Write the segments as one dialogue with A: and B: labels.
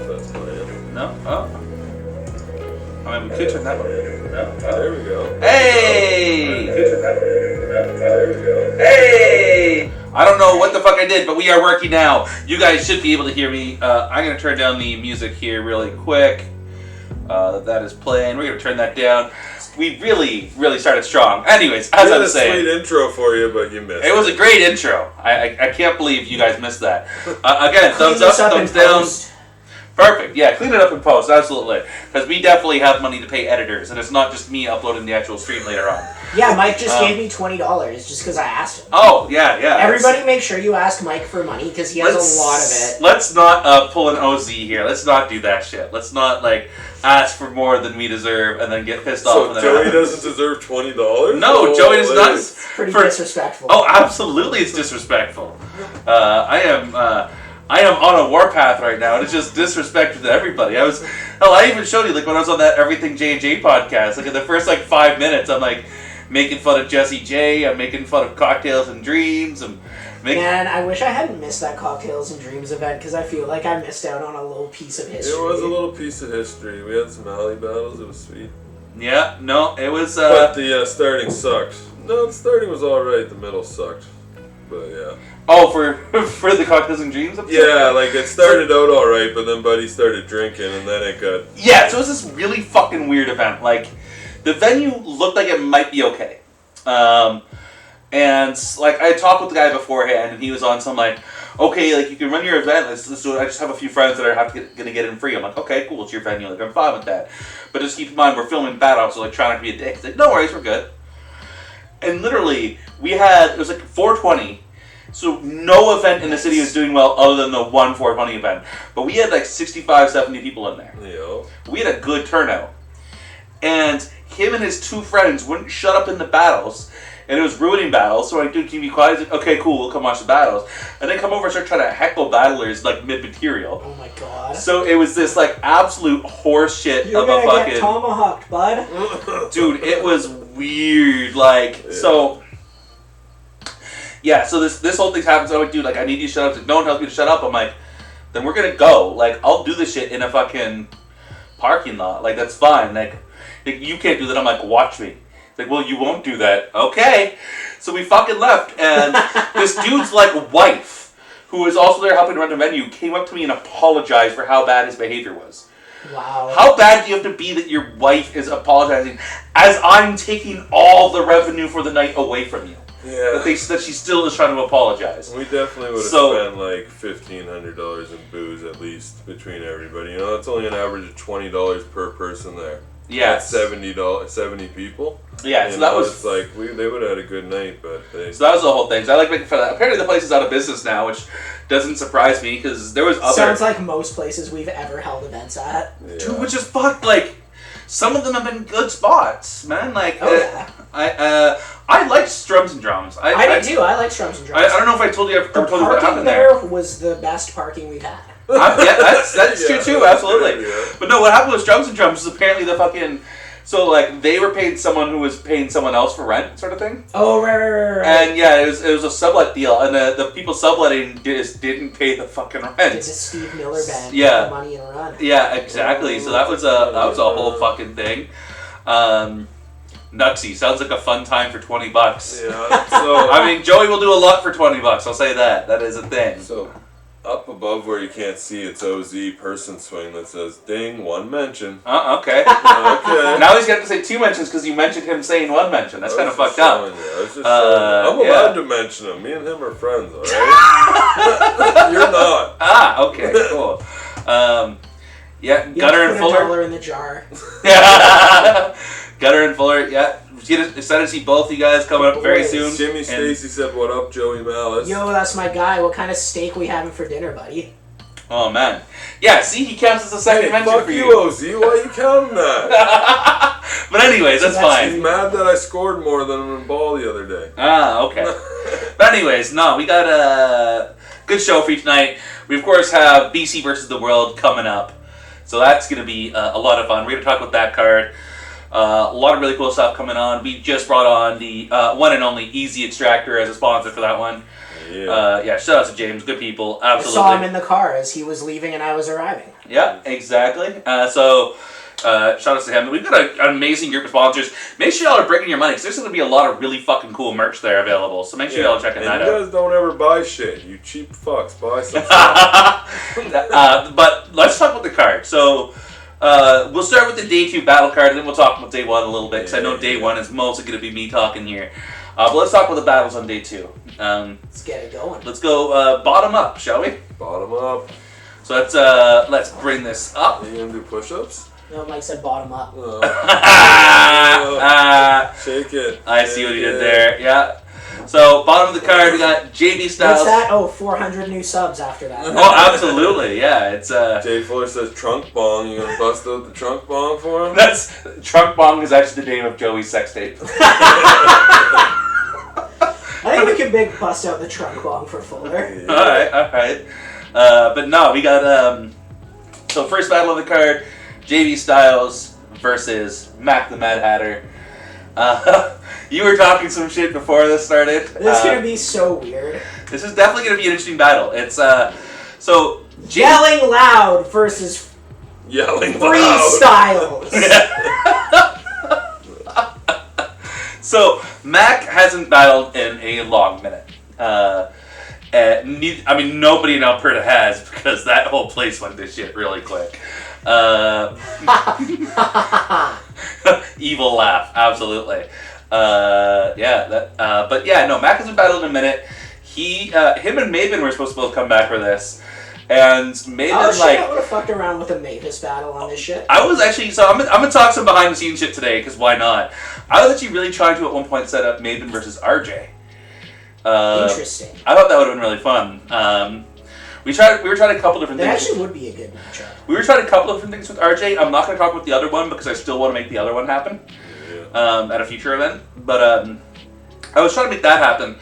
A: that's playing.
B: No? Oh. I mean, we could turn that one.
A: No? There we go.
B: Hey!
A: There we go.
B: Hey! I don't know what the fuck I did, but we are working now. You guys should be able to hear me. I'm going to turn down the music here really quick. That is playing. We're going to turn that down. We really, really started strong. Anyways, as I was saying.
A: We had a sweet intro for you, but you missed it.
B: It was a great intro. I can't believe you guys missed that. Again, thumbs up, thumbs down. Perfect. Yeah, clean it up in post, absolutely. Because we definitely have money to pay editors, and it's not just me uploading the actual stream later on.
C: Yeah, Mike just gave me $20 just because I asked him.
B: Oh, yeah.
C: Everybody make sure you ask Mike for money because he has a lot of it.
B: Let's not pull an OZ here. Let's not do that shit. Let's not, ask for more than we deserve and then get pissed off.
A: So Joey doesn't deserve $20?
B: No, Joey does not.
C: It's pretty disrespectful.
B: Oh, absolutely it's disrespectful. I am on a warpath right now, and it's just disrespectful to everybody. I even showed you, when I was on that Everything J&J podcast, in the first, 5 minutes, I'm, making fun of Jesse J, I'm making fun of Cocktails and Dreams,
C: Man, I wish I hadn't missed that Cocktails and Dreams event, because I feel like I missed out on a little piece of history.
A: It was a little piece of history. We had some alley battles, it was sweet.
B: Yeah, no, it was,
A: But the starting sucked. No, the starting was alright, the middle sucked. But, yeah.
B: Oh, for the Cocktails and Dreams episode?
A: Yeah, it started out alright, but then Buddy started drinking, and then it got...
B: Yeah, so it was this really fucking weird event. The venue looked like it might be okay. And, I talked with the guy beforehand, and he was on some, okay, you can run your event, let's do it. I just have a few friends that are gonna get in free. I'm like, okay, cool, it's your venue, I'm fine with that. But just keep in mind, we're filming Battle, so, try not to be a dick. He's like, no worries, we're good. And literally, it was 420, so no event in the city was doing well other than the one 420 event. But we had 65, 70 people in there.
A: Yeah.
B: We had a good turnout. And him and his two friends wouldn't shut up in the battles, and it was ruining battles, so dude, can you be quiet? He's like, okay, cool, we'll come watch the battles. And then come over and start trying to heckle battlers, mid-material.
C: Oh my god.
B: So it was this, absolute horse shit
C: You're
B: of a
C: gonna get tomahawked, bud.
B: Dude, it was weird, so... Yeah, so this whole thing happens. I'm like, dude, I need you to shut up. He's like, no one tells me to shut up. I'm like, then we're gonna go. I'll do this shit in a fucking parking lot. That's fine. You can't do that. I'm like, watch me. He's like, well, you won't do that. Okay. So we fucking left, and this dude's wife, who was also there helping run the venue, came up to me and apologized for how bad his behavior was.
C: Wow.
B: How bad do you have to be that your wife is apologizing as I'm taking all the revenue for the night away from you?
A: Yeah.
B: That she still is trying to apologize.
A: We definitely would have spent $1,500 in booze at least between everybody. That's only an average of $20 per person there.
B: Yeah.
A: That's $70 people.
B: Yeah, so that was...
A: they would have had a good night, but they...
B: So that was the whole thing. So I making fun of that. Apparently the place is out of business now, which doesn't surprise me, because there was other...
C: Sounds like most places we've ever held events at.
A: Yeah.
B: Dude, which is fucked, some of them have been good spots, man. I like Strums and Drums.
C: I do too. I like Strums and Drums.
B: I don't know if I told you
C: the
B: told you what happened
C: there was the best parking we've had.
B: Yeah, that's true too, absolutely.
A: Yeah.
B: But no, what happened with Strums and Drums is apparently the fucking... So, they were paying someone who was paying someone else for rent, sort of thing.
C: Oh, right.
B: And yeah, it was a sublet deal, and the people subletting just didn't pay the fucking rent.
C: It's a Steve Miller band.
B: Yeah.
C: With the money and run.
B: Yeah, exactly. So that was a whole fucking thing. Nutsy. Sounds like a fun time for $20.
A: Yeah. So
B: Joey will do a lot for $20. I'll say that. That is a thing.
A: So up above where you can't see, it's OZ person swing that says ding, one mention.
B: Okay.
A: Okay.
B: Now he's got to say two mentions because you mentioned him saying one mention. That's kind of fucked up.
A: I'm allowed to mention him. Me and him are friends, all right? You're not.
B: Okay, cool. Yeah,
C: You
B: Gutter
C: have
B: and
C: to put
B: Fuller.
C: $1 in the jar.
B: Gutter and Fuller, yeah. Excited to see both you guys coming up very soon.
A: Jimmy Stacy said, what up, Joey Malice?
C: Yo, that's my guy. What kind of steak we having for dinner, buddy?
B: Oh, man. Yeah, see, he counts as a second mention
A: fuck
B: for
A: you,
B: you.
A: OZ. Why are you counting that?
B: But anyways, that's fine.
A: He's mad that I scored more than him in ball the other day.
B: Okay. But anyways, no, we got a good show for you tonight. We, of course, have BC versus the World coming up. So that's going to be a lot of fun. We're going to talk about that card. A lot of really cool stuff coming on. We just brought on the one and only Easy Extractor as a sponsor for that one. Yeah, shout out to James. Good people. Absolutely.
C: I saw him in the car as he was leaving and I was arriving.
B: Yeah, exactly. Shout out to him. We've got an amazing group of sponsors. Make sure y'all are bringing your money because there's going to be a lot of really fucking cool merch there available. So make sure y'all are checking that out.
A: You guys don't ever buy shit. You cheap fucks. Buy some stuff.
B: But let's talk about the card. So we'll start with the day 2 battle card, and then we'll talk about day 1 a little bit because I know day 1 is mostly going to be me talking here. But let's talk about the battles on day 2.
C: Let's get it going.
B: Let's go bottom up, shall we?
A: Bottom up.
B: So let's bring this up.
A: Are you gonna do push-ups?
C: No, Mike said bottom up.
A: Oh. Shake it.
B: I see what he did there. Yeah. So bottom of the card, we got JB Styles.
C: What's that? Oh, 400 new subs after that.
B: Oh, absolutely. Yeah, it's
A: Jay Fuller says trunk bong. You gonna bust out the trunk bong for him?
B: That's trunk bong is actually the name of Joey's sex tape.
C: I think we could bust out the trunk bong for Fuller.
A: Yeah.
B: All right. But no, we got so first battle of the card, JB Styles versus Mac the Mad Hatter. You were talking some shit before this started.
C: This is gonna be so weird.
B: This is definitely gonna be an interesting battle. It's so
C: Yelling loud versus
A: Yelling loud.
C: freestyles.
B: So Mac hasn't battled in a long minute. Nobody in Alberta has because that whole place went to shit really quick. Evil laugh, absolutely. Mac hasn't battled in a minute. Him and Maven were supposed to both come back for this, and Maven
C: I would have fucked around with a Mavis battle on this shit.
B: I was actually I'm gonna talk some behind the scenes shit today because why not? I was actually really trying to at one point set up Maven versus RJ.
C: Interesting.
B: I thought that would have been really fun. We were trying a couple different
C: That
B: things.
C: actually would be a good matchup.
B: We were trying a couple different things with RJ. I'm not going to talk about the other one because I still want to make the other one happen at a future event. But I was trying to make that happen,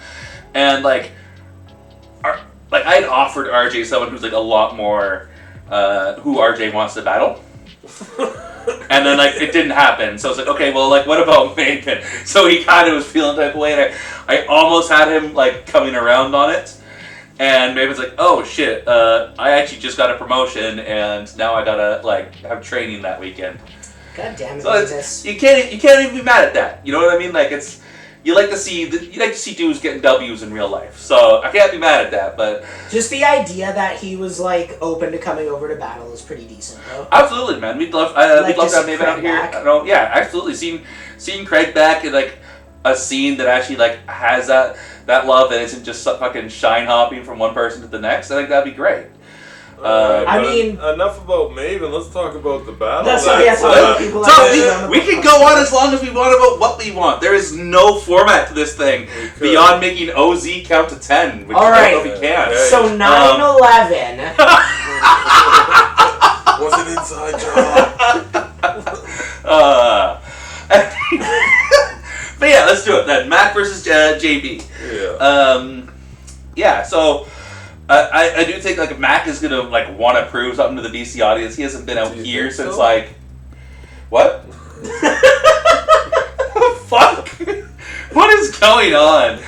B: and I had offered RJ someone who's like a lot more who RJ wants to battle. And then it didn't happen, so it's like, okay, well, what about Maven? So he kind of was feeling that way, and I almost had him coming around on it, and Maven's like, oh shit, I actually just got a promotion, and now I gotta have training that weekend.
C: God damn it,
B: So
C: Mavis.
B: you can't even be mad at that. You know what I mean? You like to see dudes getting W's in real life, so I can't be mad at that. But
C: Just the idea that he was open to coming over to battle is pretty decent, though.
B: absolutely, man, we'd love to have Maven out here.
C: Craig
B: I don't know, yeah, absolutely. Seeing Craig back in a scene that actually has that love and isn't just fucking shine hopping from one person to the next. I think that'd be great.
A: Enough about Maven. Let's talk about the battle.
B: We can go on as long as we want about what we want. There is no format to this thing beyond making OZ count to 10, which
C: All
B: I
C: right.
B: don't know if we can.
A: Okay.
C: So 9/11.
A: Was an inside job.
B: But yeah, let's do it then. Mac versus JB.
A: Yeah.
B: So I do think Mac is gonna want to prove something to the BC audience. He hasn't been out here since what? Fuck! What is going on?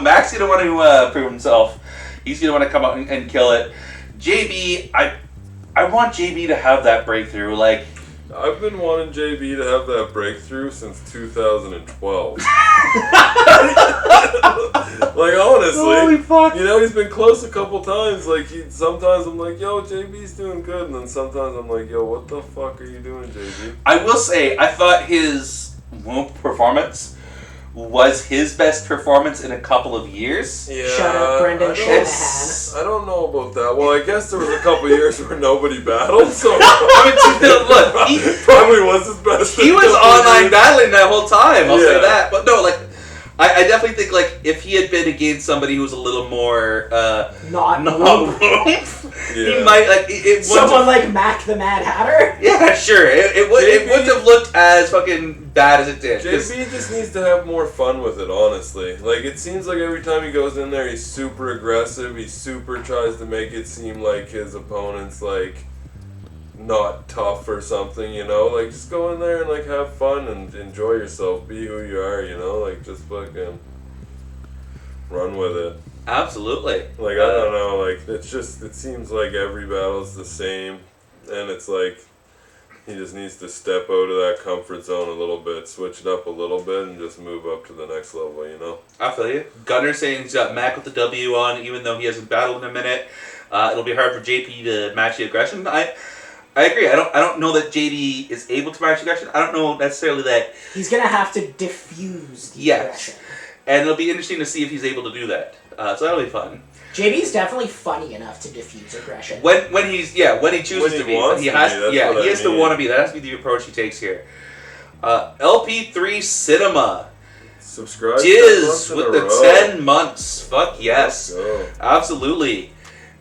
B: Mac's gonna want to prove himself. He's gonna want to come out and kill it. JB, I want JB to have that breakthrough.
A: I've been wanting JB to have that breakthrough since 2012. Honestly.
B: Holy fuck.
A: He's been close a couple times. Sometimes I'm like, yo, JB's doing good. And then sometimes I'm like, yo, what the fuck are you doing, JB?
B: I will say, I thought his Whoop performance was his best performance in a couple of years.
A: Yeah,
C: Shut up, Brendan Shanahan.
A: I don't know about that. Well, I guess there was a couple years where nobody battled, so
B: Look,
A: he probably was his best.
B: He was online battling that whole time, I'll say
A: Yeah.
B: that. But no, I definitely think if he had been against somebody who was a little more
C: Not
B: he might
C: someone like Mac the Mad Hatter.
B: Yeah, sure. It wouldn't have looked as fucking bad as it did.
A: JB just needs to have more fun with it, honestly. It seems like every time he goes in there, he's super aggressive. He super tries to make it seem like his opponent's not tough or something, just go in there and have fun and enjoy yourself, be who you are, just fucking run with it.
B: Absolutely.
A: Like, I don't know, like, it seems like every battle's the same, and it's like, he just needs to step out of that comfort zone a little bit, switch it up a little bit, and just move up to the next level, you know?
B: I feel you. Gunner saying he's got Mac with the W on, even though he hasn't battled in a minute. It'll be hard for JP to match the aggression. I agree. I don't know that JD is able to match aggression. I don't know necessarily that
C: he's gonna have to diffuse the aggression.
B: And it'll be interesting to see if he's able to do that. So that'll be fun.
C: JB's definitely funny enough to diffuse aggression.
B: When he chooses to be, but he has to want to be. That has to be the approach he takes here. LP3 Cinema.
A: Subscribe.
B: Jizz with the 10 months. Fuck yes. Absolutely.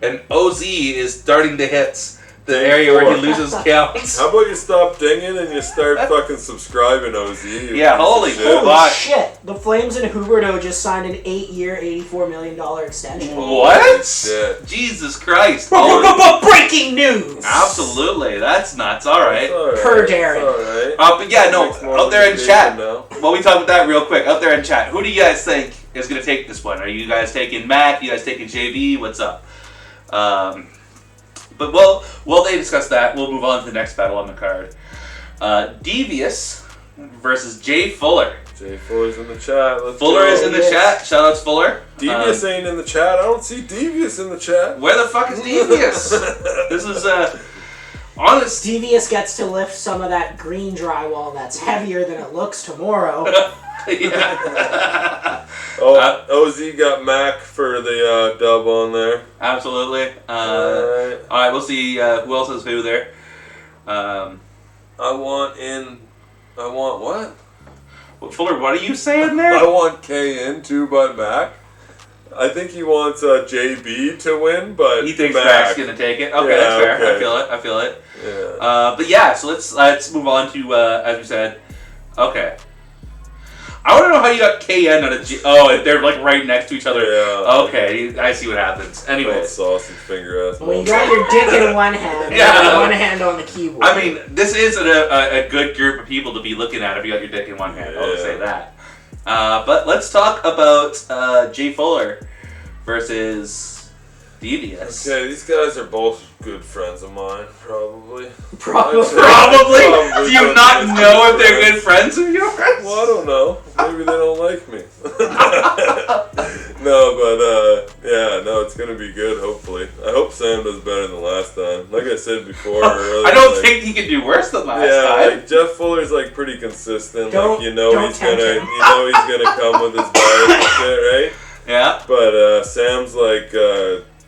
B: And OZ is starting to hit the area where he loses counts.
A: How about you stop dinging and you start fucking subscribing, OZ?
B: Yeah, holy
C: shit. The Flames and Huberto just signed an 8-year, $84 million extension.
B: What? Shit. Jesus Christ.
C: Breaking news!
B: Absolutely. That's nuts. Alright.
C: Per Darren.
B: But yeah, no, out there in chat. Well, we talked about that real quick. Out there in chat. Who do you guys think is going to take this one? Are you guys taking Matt? You guys taking JB? What's up? But while they discuss that, we'll move on to the next battle on the card. Devious versus Jay Fuller.
A: Jay Fuller's in the chat.
B: Fuller is in the chat. Shout outs Fuller.
A: Devious ain't in the chat. I don't see Devious in the chat.
B: Where the fuck is Devious? This is honest.
C: Devious gets to lift some of that green drywall that's heavier than it looks tomorrow.
A: OZ got Mac for the dub on there.
B: Absolutely. Alright, we'll see who else is who there.
A: I want what?
B: Well, Fuller, what are you saying there?
A: I want K in too by Mac. I think he wants JB to win, but
B: he thinks Mac's gonna take it. Okay, that's fair. Okay. I feel it.
A: Yeah.
B: But yeah, so let's move on to as we said. Okay. I want to know how you got KN on a G. Oh, they're like right next to each other.
A: Yeah.
B: Okay, I see what happens. Anyway,
A: sausage finger ass.
C: Well, you got your dick in one hand. Yeah. One hand on the keyboard.
B: I mean, this is a good group of people to be looking at if you got your dick in one hand. I'll just say that. But let's talk about Jay Fuller versus Devious.
A: Okay, these guys are both good friends of mine, probably.
B: Probably? Do you not know if they're good friends of yours?
A: Well, I don't know. Maybe they don't like me. No, it's gonna be good, hopefully. I hope Sam does better than last time. Like I said before earlier.
B: I don't think he can do worse than last time.
A: Like Jeff Fuller's like pretty consistent. He's gonna come with his bias and shit, right?
B: Yeah.
A: But Sam's like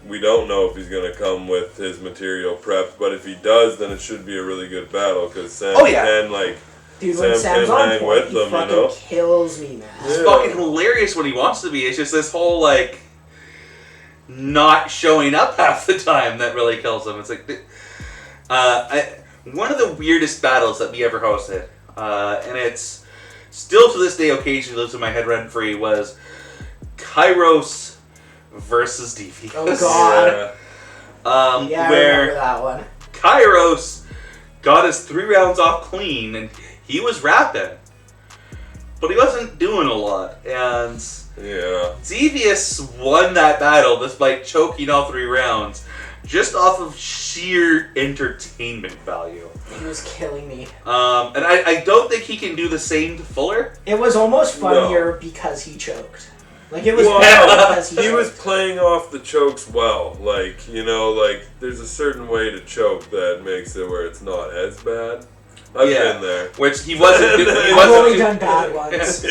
A: we don't know if he's going to come with his material prepped, but if he does, then it should be a really good battle, because Sam can, like,
C: dude, when Sam's on point, he fucking kills me, man.
B: It's fucking hilarious when he wants to be. It's just this whole, like, not showing up half the time that really kills him. It's like, one of the weirdest battles that we ever hosted, and it's still to this day occasionally lives in my head rent-free, was Kairos versus Devious.
C: Oh god.
B: I remember
C: that one.
B: Kairos got his 3 rounds off clean and he was rapping. But he wasn't doing a lot. And Devious won that battle despite choking all 3 rounds just off of sheer entertainment value.
C: He was killing me.
B: And I don't think he can do the same to Fuller.
C: It was almost funnier because he choked. Like, it was because
A: he was playing off the chokes well. Like, there's a certain way to choke that makes it where it's not as bad. I've been there.
B: Which he wasn't doing.
C: I've only done bad ones.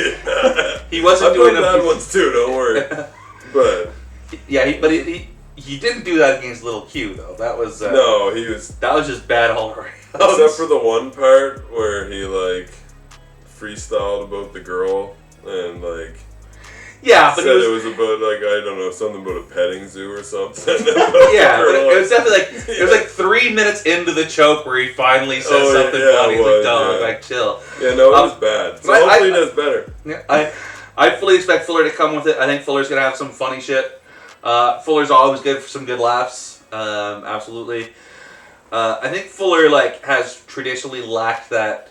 B: He wasn't doing
A: bad ones too, don't worry. But
B: he didn't do that against Little Q though. That was that was just bad all around.
A: Except for the one part where he like freestyled about the girl and like.
B: Yeah, but
A: said it was about like I don't know something about a petting zoo or something.
B: But it was definitely like it was like 3 minutes into the choke where he finally says something funny. He's like, "Dog, like chill."
A: Yeah, no, it was bad. So hopefully he does better.
B: Yeah, I fully expect Fuller to come with it. I think Fuller's gonna have some funny shit. Fuller's always good for some good laughs. Absolutely. I think Fuller like has traditionally lacked that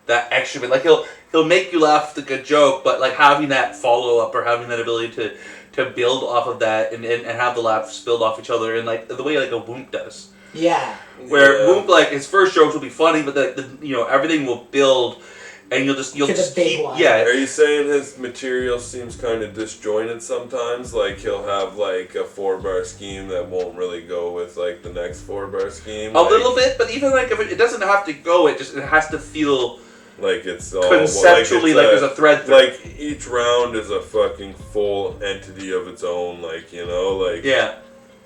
B: that extra bit. Like he'll make you laugh with a good joke, but like having that follow up or having that ability to build off of that and have the laughs build off each other, and like the way like a Whoomp does.
C: Yeah.
B: Where Whoomp, like his first jokes will be funny, but the everything will build. And you'll just keep, yeah.
A: Are you saying his material seems kind of disjointed sometimes? Like he'll have like a 4-bar scheme that won't really go with like the next 4-bar scheme.
B: A little bit, but even like if it doesn't have to go, it has to feel
A: like it's all
B: conceptually like there's a thread through.
A: Like each round is a fucking full entity of its own. Like yeah,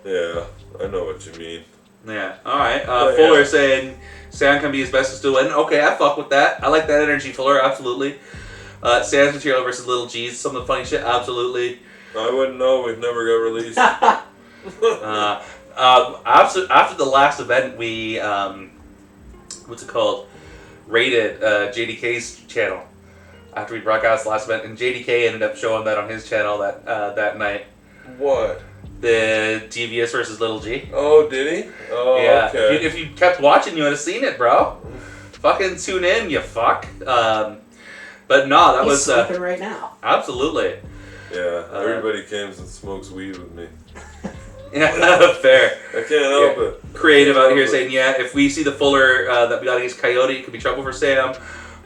A: I know what you mean.
B: Yeah. All right. Fuller saying Sam can be his best to win. Okay, I fuck with that. I like that energy, Fuller. Absolutely. Sam's material versus Little G's. Some of the funny shit. Absolutely.
A: I wouldn't know. We've never got released.
B: After the last event, we what's it called? Raided JDK's channel. After we broadcast the last event, and JDK ended up showing that on his channel that night.
A: What?
B: The Devious versus Little G.
A: Oh, did he? Oh,
B: yeah.
A: Okay.
B: If you kept watching, you would have seen it, bro. Fucking tune in, you fuck. But no, that was
C: sleeping right now.
B: Absolutely.
A: Yeah. Everybody comes and smokes weed with me.
B: Yeah, fair.
A: I can't help it.
B: Creative out here saying, yeah, if we see the Fuller that we got against Coyote, it could be trouble for Sam.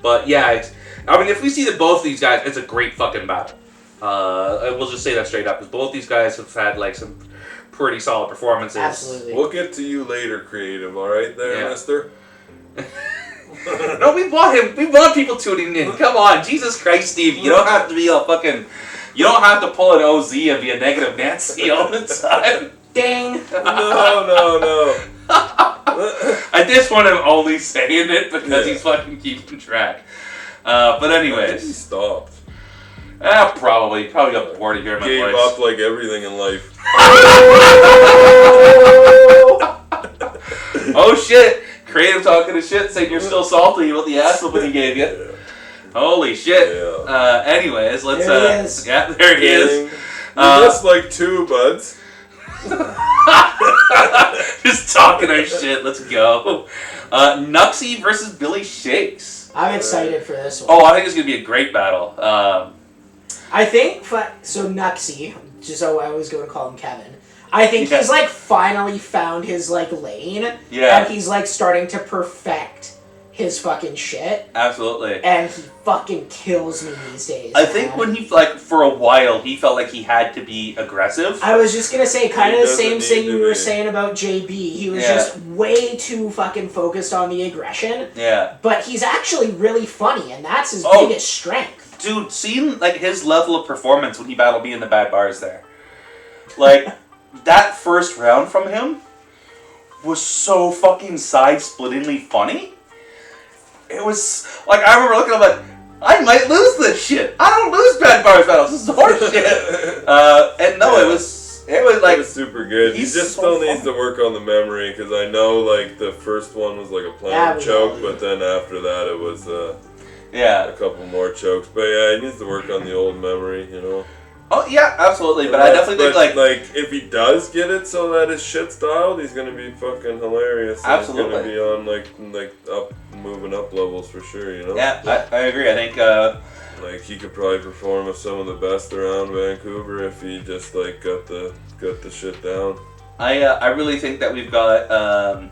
B: But yeah, I mean, if we see both these guys, it's a great fucking battle. We'll just say that straight up, because both these guys have had like some pretty solid performances.
C: Absolutely.
A: We'll get to you later, Creative. All right, there, Mister.
B: No, we want him. We want people tuning in. Come on, Jesus Christ, Steve. You don't have to be a fucking. You don't have to pull an OZ and be a negative Nancy all the time.
C: Ding.
A: No.
B: At this point, I'm only saying it because he's fucking keeping track. But anyways,
A: I think he stopped.
B: Probably got bored of hearing my voice.
A: Gave up like everything in life.
B: Oh shit! Creative talking to shit, saying you're still salty about the ass whooping he gave you.
A: Yeah.
B: Holy shit!
A: Yeah.
B: Anyways, let's.
C: There he is.
B: Yeah, there he is.
A: Just like two buds.
B: Just talking our shit. Let's go. Nuxie versus Billy Shakes.
C: I'm excited for this one.
B: Oh, I think it's gonna be a great battle.
C: I think so. Nuxie, just so I always go to call him Kevin. I think he's like finally found his like lane.
B: Yeah.
C: And he's like starting to perfect his fucking shit.
B: Absolutely.
C: And he fucking kills me these days.
B: I think when he for a while he felt like he had to be aggressive.
C: I was just gonna say kind of the same thing you were saying about JB. He was just way too fucking focused on the aggression.
B: Yeah.
C: But he's actually really funny, and that's his biggest strength.
B: Dude, seeing like his level of performance when he battled me in the bad bars there, like that first round from him was so fucking side-splittingly funny. It was like I remember looking at him like, I might lose this shit. I don't lose bad bars battles. This is horseshit. And no, it was like
A: it was super good. He just still needs to work on the memory, because I know like the first one was like a plantar choke, but then after that it was a couple more chokes. But yeah, he needs to work on the old memory, you know.
B: Oh yeah, absolutely. But I definitely think
A: like if he does get it so that his shit's dialed, he's gonna be fucking hilarious.
B: Absolutely.
A: He's gonna be on like up, moving up levels for sure, you know.
B: Yeah, I agree. I think
A: like he could probably perform with some of the best around Vancouver if he just like got the shit down.
B: I really think that we've got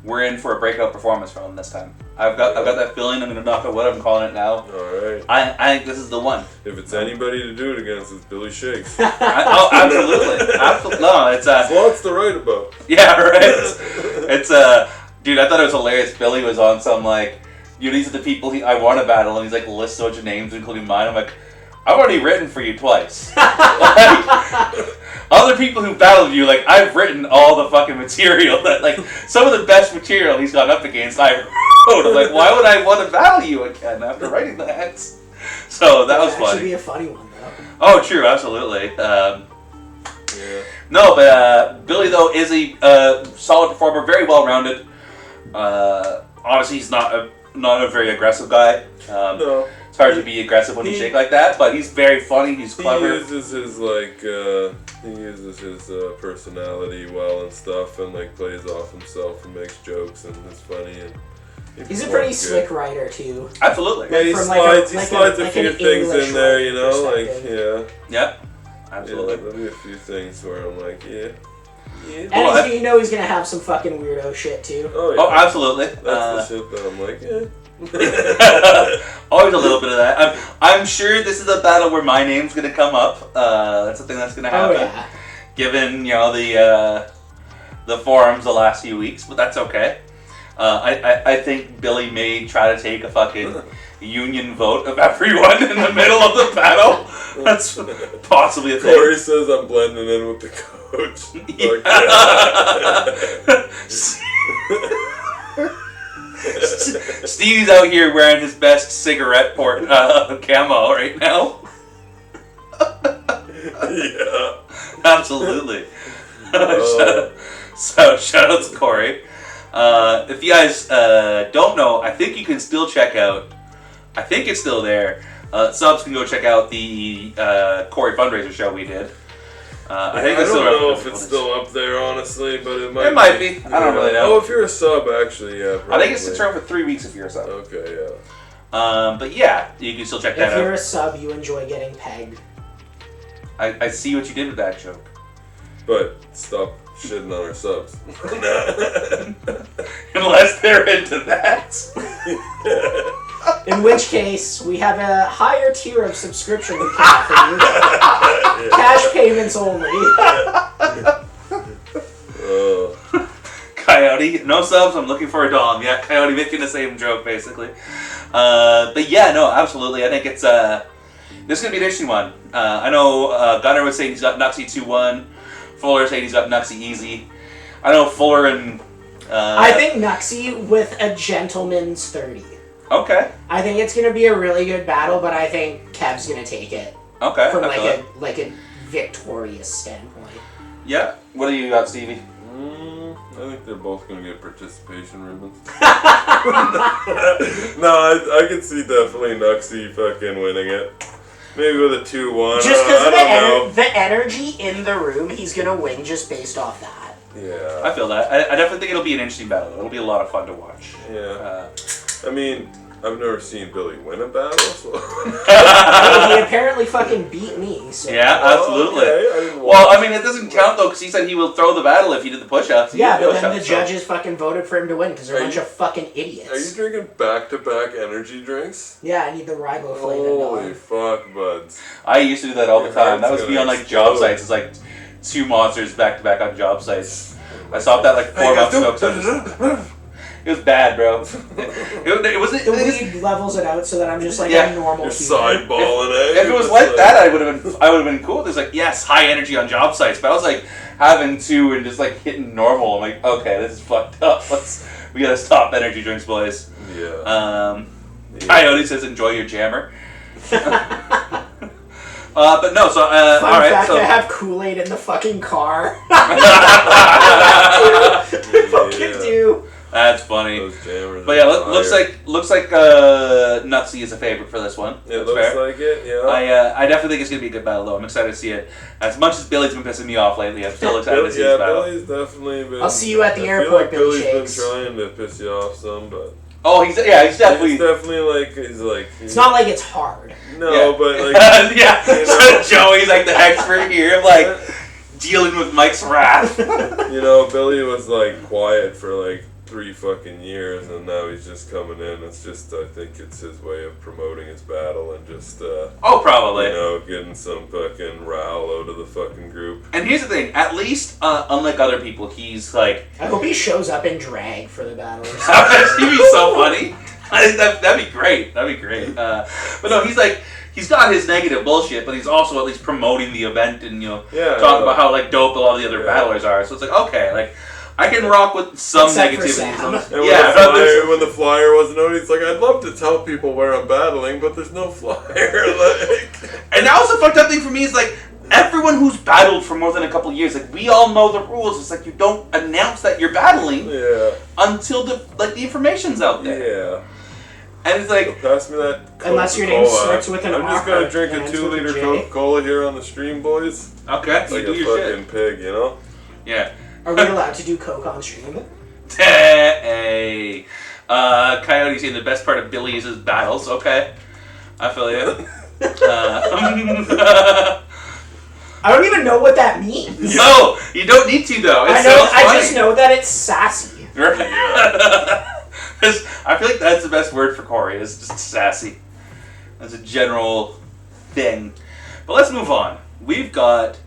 B: we're in for a breakout performance from him this time. I've got that feeling. I'm gonna knock on wood. I'm calling it now.
A: All right.
B: I think this is the one.
A: If it's anybody to do it against, it's Billy Shakes.
B: Absolutely. No, it's
A: There's lots to write about.
B: Yeah, right. It's dude. I thought it was hilarious. Billy was on some like, these are the people I want to battle, and he's like lists a bunch of names, including mine. I'm like, I've already written for you twice. Like, other people who battled you, like, I've written all the fucking material that, like, some of the best material he's gone up against, I wrote. I'm like, why would I want to battle you again after writing that? So that was funny.
C: Should be a funny one though.
B: Oh, true, absolutely.
A: Yeah.
B: No, but Billy though is a solid performer, very well rounded. Honestly, he's not a very aggressive guy.
A: No.
B: It's hard to be aggressive when you shake like that, but he's very funny. He's clever.
A: He uses his personality well and stuff, and like plays off himself and makes jokes and is funny, and
C: He's a pretty slick writer too.
B: Absolutely.
A: Yeah, he
C: From
A: slides,
C: like
A: he slides a
C: like
A: few
C: an
A: things
C: English
A: in there, you know,
C: perspective.
B: Yep. Absolutely.
A: Yeah, there'll be a few things where I'm like, yeah.
C: And
B: Well,
C: you know he's gonna have some fucking weirdo shit too.
A: Oh, yeah.
B: Oh, absolutely.
A: That's the shit that I'm like, yeah.
B: Always a little bit of that. I'm sure this is a battle where my name's going to come up. That's the thing that's going to happen.
C: Oh yeah.
B: Given the forums the last few weeks, but that's okay. I think Billy may try to take a fucking union vote of everyone in the middle of the battle. That's possibly a thing.
A: Corey says I'm blending in with the coach.
B: Stevie's out here wearing his best cigarette port camo right now.
A: Yeah.
B: Absolutely. So shout out to Corey. If you guys don't know, I think you can still check out. I think it's still there. Subs can go check out the Corey fundraiser show we did. I think
A: I
B: it's
A: don't
B: still
A: know if it's still up there, honestly, but it might.
B: It might be. I don't really know.
A: Oh, if you're a sub, actually, yeah. Probably.
B: I think it's the term for 3 weeks if you're a sub.
A: Okay, yeah.
B: But yeah, you can still check that
C: If you're
B: out.
C: a sub, you enjoy getting pegged.
B: I see what you did with that joke.
A: But stop shitting on our subs.
B: Unless they're into that.
C: In which case, we have a higher tier of subscription we can offer you. Cash payments only.
B: Coyote, no subs, I'm looking for a Dom. Yeah, Coyote making the same joke, basically. But yeah, no, absolutely. I think it's this is going to be an interesting one. I know Gunnar was saying he's got Nuxie 2-1. Fuller saying he's got Nuxie easy. I know Fuller and...
C: I think Nuxie with a gentleman's 30.
B: Okay.
C: I think it's going to be a really good battle, but I think Kev's going to take it.
B: Okay.
C: From a victorious standpoint.
B: Yeah. What do you got, Stevie?
A: I think they're both going to get participation ribbons. No, I can see definitely Nuxie fucking winning it. Maybe with a 2-1.
C: Just because
A: I don't know.
C: the energy in the room, he's going to win just based off that.
A: Yeah.
B: I feel that. I definitely think it'll be an interesting battle. It'll be a lot of fun to watch.
A: Yeah. I mean, I've never seen Billy win a battle, so...
C: Hey, he apparently fucking beat me, so...
B: Yeah, absolutely.
A: Okay.
B: Well, I mean, it doesn't count, though, because he said he will throw the battle if he did the push-ups.
C: Yeah, but then the judges fucking voted for him to win, because they're a bunch of fucking idiots.
A: Are you drinking back-to-back energy drinks?
C: Yeah, I need the riboflavin.
A: Holy fuck, buds.
B: I used to do that all the time. That was
A: It's
B: me on,
A: gonna
B: like, job
A: explode.
B: sites. It's like 2 monsters back-to-back on job sites. I stopped that, like, 4 months ago. It was bad, bro. It wasn't...
C: The weed levels it out so that I'm just like
B: Yeah.
C: a normal
A: You're
C: human.
A: sideballing it.
B: If it was like that, I would have been cool. There's like, yes, high energy on job sites, but I was like having 2 and just like hitting normal. I'm like, okay, this is fucked up. We gotta stop energy drinks, boys.
A: Yeah.
B: Coyote says, enjoy your jammer. But no, so
C: Fun
B: all right.
C: fact,
B: So
C: I have Kool-Aid in the fucking car.
A: Yeah.
C: Fucking do.
B: that's funny.
A: Those jammers
B: But yeah,
A: are
B: looks
A: fire.
B: like Nutsy is a favorite for this one.
A: It
B: That's
A: looks
B: fair.
A: like it, yeah.
B: I definitely think it's gonna be a good battle though. I'm excited to see it. As much as Billy's been pissing me off lately, I'm still excited to see this battle.
A: Billy's definitely been...
C: I'll see you at the
A: I
C: airport,
A: feel like
C: Billy
A: Billy's
C: Shakes.
A: been trying to piss you off some, but...
B: Oh, he's definitely.
A: He's definitely like...
C: It's not like it's hard.
A: No,
B: Yeah.
A: but like...
B: yeah.
A: You know?
B: Joey's like the expert here, like dealing with Mike's wrath.
A: You know, Billy was like quiet for like 3 fucking years, and now he's just coming in. It's just, I think it's his way of promoting his battle and just,
B: Oh, probably.
A: you know, getting some fucking rile out of the fucking group.
B: And here's the thing: at least, unlike other people, he's like.
C: I hope he shows up in drag for the battle. Or
B: He'd be so funny. I think that'd be great. That'd be great. But no, he's like. He's got his negative bullshit, but he's also at least promoting the event and, you know, talking about how, like, dope a lot of the other battlers are. So it's like, okay, like, I can rock with some
C: Except for
B: negativity.
C: Sam.
A: And
B: Yeah.
A: when the flyer wasn't out, he's like, I'd love to tell people where I'm battling, but there's no flyer. Like,
B: And that was the fucked up thing for me is, like, everyone who's battled for more than a couple of years, like, we all know the rules. It's like, you don't announce that you're battling until the information's out there.
A: Yeah.
B: And it's like,
A: So pass me that Coca-Cola.
C: Unless your name starts with an
A: I'm just
C: R
A: gonna drink
C: and
A: a
C: ends
A: 2
C: with a
A: liter
C: J.
A: Coca-Cola here on the stream, boys.
B: okay,
A: Like
B: you do
A: a
B: your
A: fucking
B: shit.
A: pig, you know?
B: Yeah.
C: Are we allowed to do coke on stream?
B: Hey. Coyote saying the best part of Billy is his battles. Okay, I feel you.
C: I don't even know what that means.
B: No, you don't need to though.
C: I just know that it's sassy.
B: I feel like that's the best word for Corey. Is just sassy. That's a general thing. But let's move on. We've got.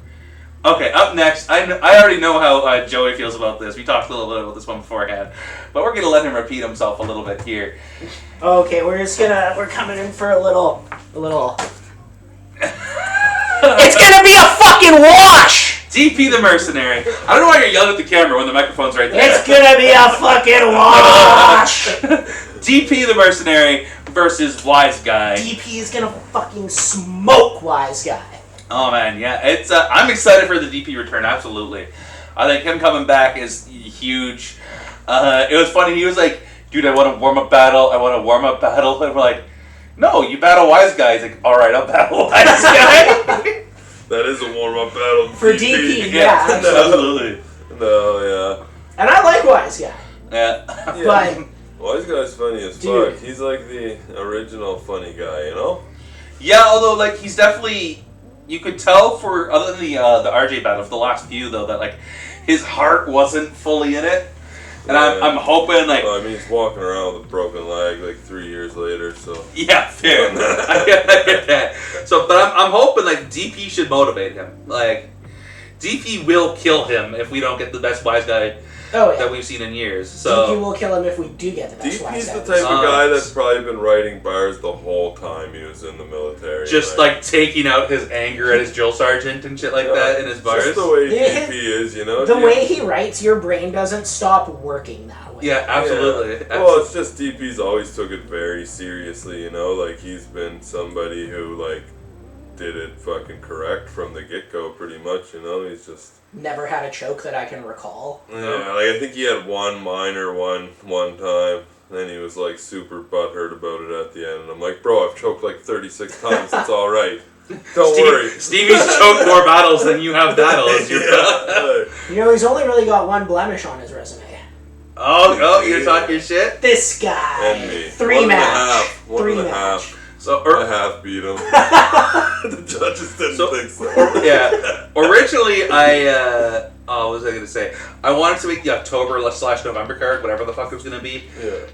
B: Okay, up next, I already know how Joey feels about this. We talked a little bit about this one beforehand, but we're gonna let him repeat himself a little bit here.
C: Okay, we're coming in for a little. It's gonna be a fucking wash!
B: DP the Mercenary. I don't know why you're yelling at the camera when the microphone's right there.
C: It's gonna be a fucking wash!
B: DP the Mercenary versus Wise Guy.
C: DP is gonna fucking smoke Wise Guy.
B: Oh man, yeah, it's. I'm excited for the DP return. Absolutely, I think him coming back is huge. It was funny. He was like, "Dude, I want a warm up battle. And we're like, "No, you battle Wise Guy." He's like, "All right, I'll battle Wise Guy."
A: That is a warm up battle
C: for DP. Yeah,
B: absolutely.
A: No, yeah.
C: And I like Wise Guy.
B: Yeah,
C: but
A: Wise Guy's funny as fuck. He's like the original funny guy, you know?
B: Yeah, although like he's definitely. You could tell for other than the RJ battle for the last few though that like his heart wasn't fully in it, and I'm hoping like.
A: Well, I mean, he's walking around with a broken leg like 3 years later, so.
B: Yeah, fair. I get that. So, but I'm hoping like DP should motivate him. Like DP will kill him if we don't get the best Wise Guy that we've seen in years. So
C: DP will kill him if we do get the best Wise Guy.
A: DP's the type of guy that's probably been writing bars the whole time he was in the military.
B: Just like taking out his anger at his drill sergeant and shit like that in his bars.
A: Just the way DP is, you know?
C: The way he writes, your brain doesn't stop working that way.
B: Yeah, absolutely.
A: Yeah. Well, it's just DP's always took it very seriously, you know? Like, he's been somebody who, like, did it fucking correct from the get-go pretty much, you know? He's just...
C: Never had a choke that I can recall.
A: Yeah, like I think he had one minor one time. Then he was like super butthurt about it at the end. And I'm like, bro, I've choked like 36 times. It's all right. Don't worry.
B: Stevie's choked more battles than you have battles.
C: You know, he's only really got one blemish on his resume.
B: Oh, you're talking shit?
C: This guy.
A: And me.
C: 3 match.
A: 3 match.
B: So
A: I half beat him. The judges didn't think so.
B: Yeah. Originally, what was I going to say? I wanted to make the October/November card, whatever the fuck it was going to be,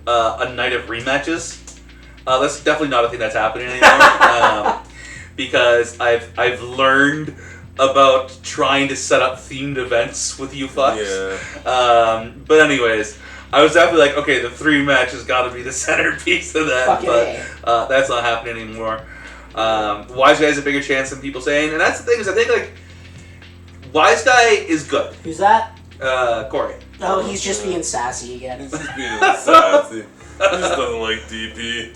B: a night of rematches. That's definitely not a thing that's happening anymore. Because I've learned about trying to set up themed events with you fucks.
A: Yeah.
B: But anyways, I was definitely like, okay, the 3 match has got to be the centerpiece of that, but that's not happening anymore. Wise Guy has a bigger chance than people saying, and that's the thing is I think like Wise Guy is good.
C: Who's that?
B: Corey.
C: Oh, he's just being sassy again.
A: He's just being sassy. He just doesn't like DP.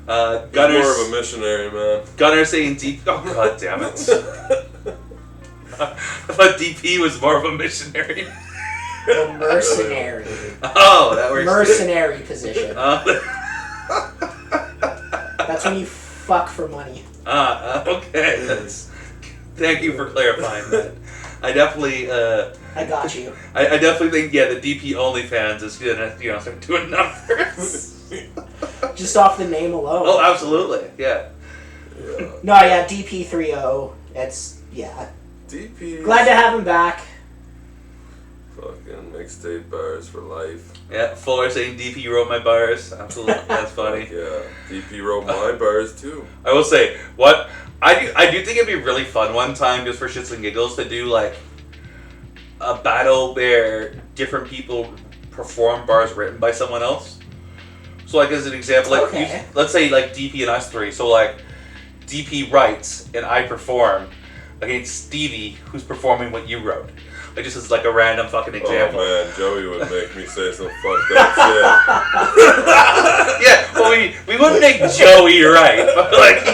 B: Gunner's
A: more of a missionary, man.
B: Gunner saying DP. Oh god damn it! I thought DP was more of a missionary.
C: A mercenary.
B: Oh, that works.
C: Mercenary position. That's when you fuck for money.
B: Okay. Thank you for clarifying that. I definitely.
C: I got you.
B: I definitely think the DP OnlyFans is gonna start doing numbers.
C: Just off the name alone.
B: Oh, absolutely, yeah.
C: No, yeah, DP30. It's
A: DP.
C: Glad to have him back.
A: Fucking mixtape bars for life.
B: Yeah, Fuller saying DP wrote my bars. Absolutely, that's funny.
A: Yeah, DP wrote my bars too.
B: I will say, what I do think it'd be really fun one time just for shits and giggles to do like a battle where different people perform bars written by someone else. So like as an example, like let's say like DP and us 3. So like DP writes and I perform against Stevie, who's performing what you wrote. Like just as like a random fucking example.
A: Oh man, Joey would make me say some fucked up shit.
B: Yeah, well we wouldn't make Joey right, but like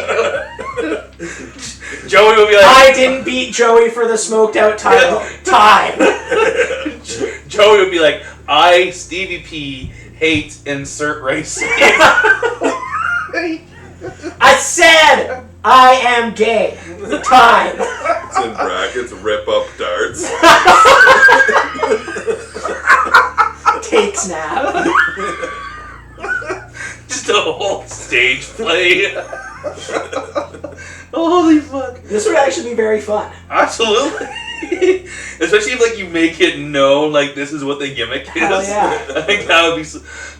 B: Joey would be like,
C: I didn't beat Joey for the smoked out title. Time.
B: Joey would be like, I, Stevie P, hate insert race.
C: I said I am gay. Time.
A: It's in brackets, rip up darts.
C: Take snap.
B: Just a whole stage play. Holy fuck.
C: This would actually be very fun.
B: Absolutely. Especially if, like, you make it known, like, this is what the gimmick is.
C: Hell yeah.
B: I think that would be,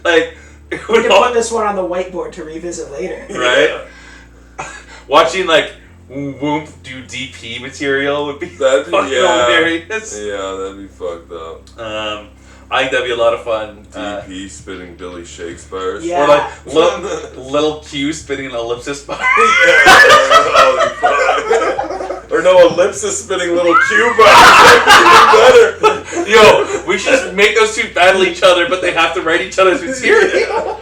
B: like...
C: We can put this one on the whiteboard to revisit later.
B: Right? Watching, like, Whoomp do DP material would be fucking hilarious.
A: Yeah, that'd be fucked up.
B: I think that'd be a lot of fun.
A: DP spitting Billy Shakespeare's.
C: Yeah.
B: Or like little Q spitting an ellipsis bar.
A: Or no, ellipsis spitting little Q bars. Even better.
B: Yo, we should just make those two battle each other, but they have to write each other's material.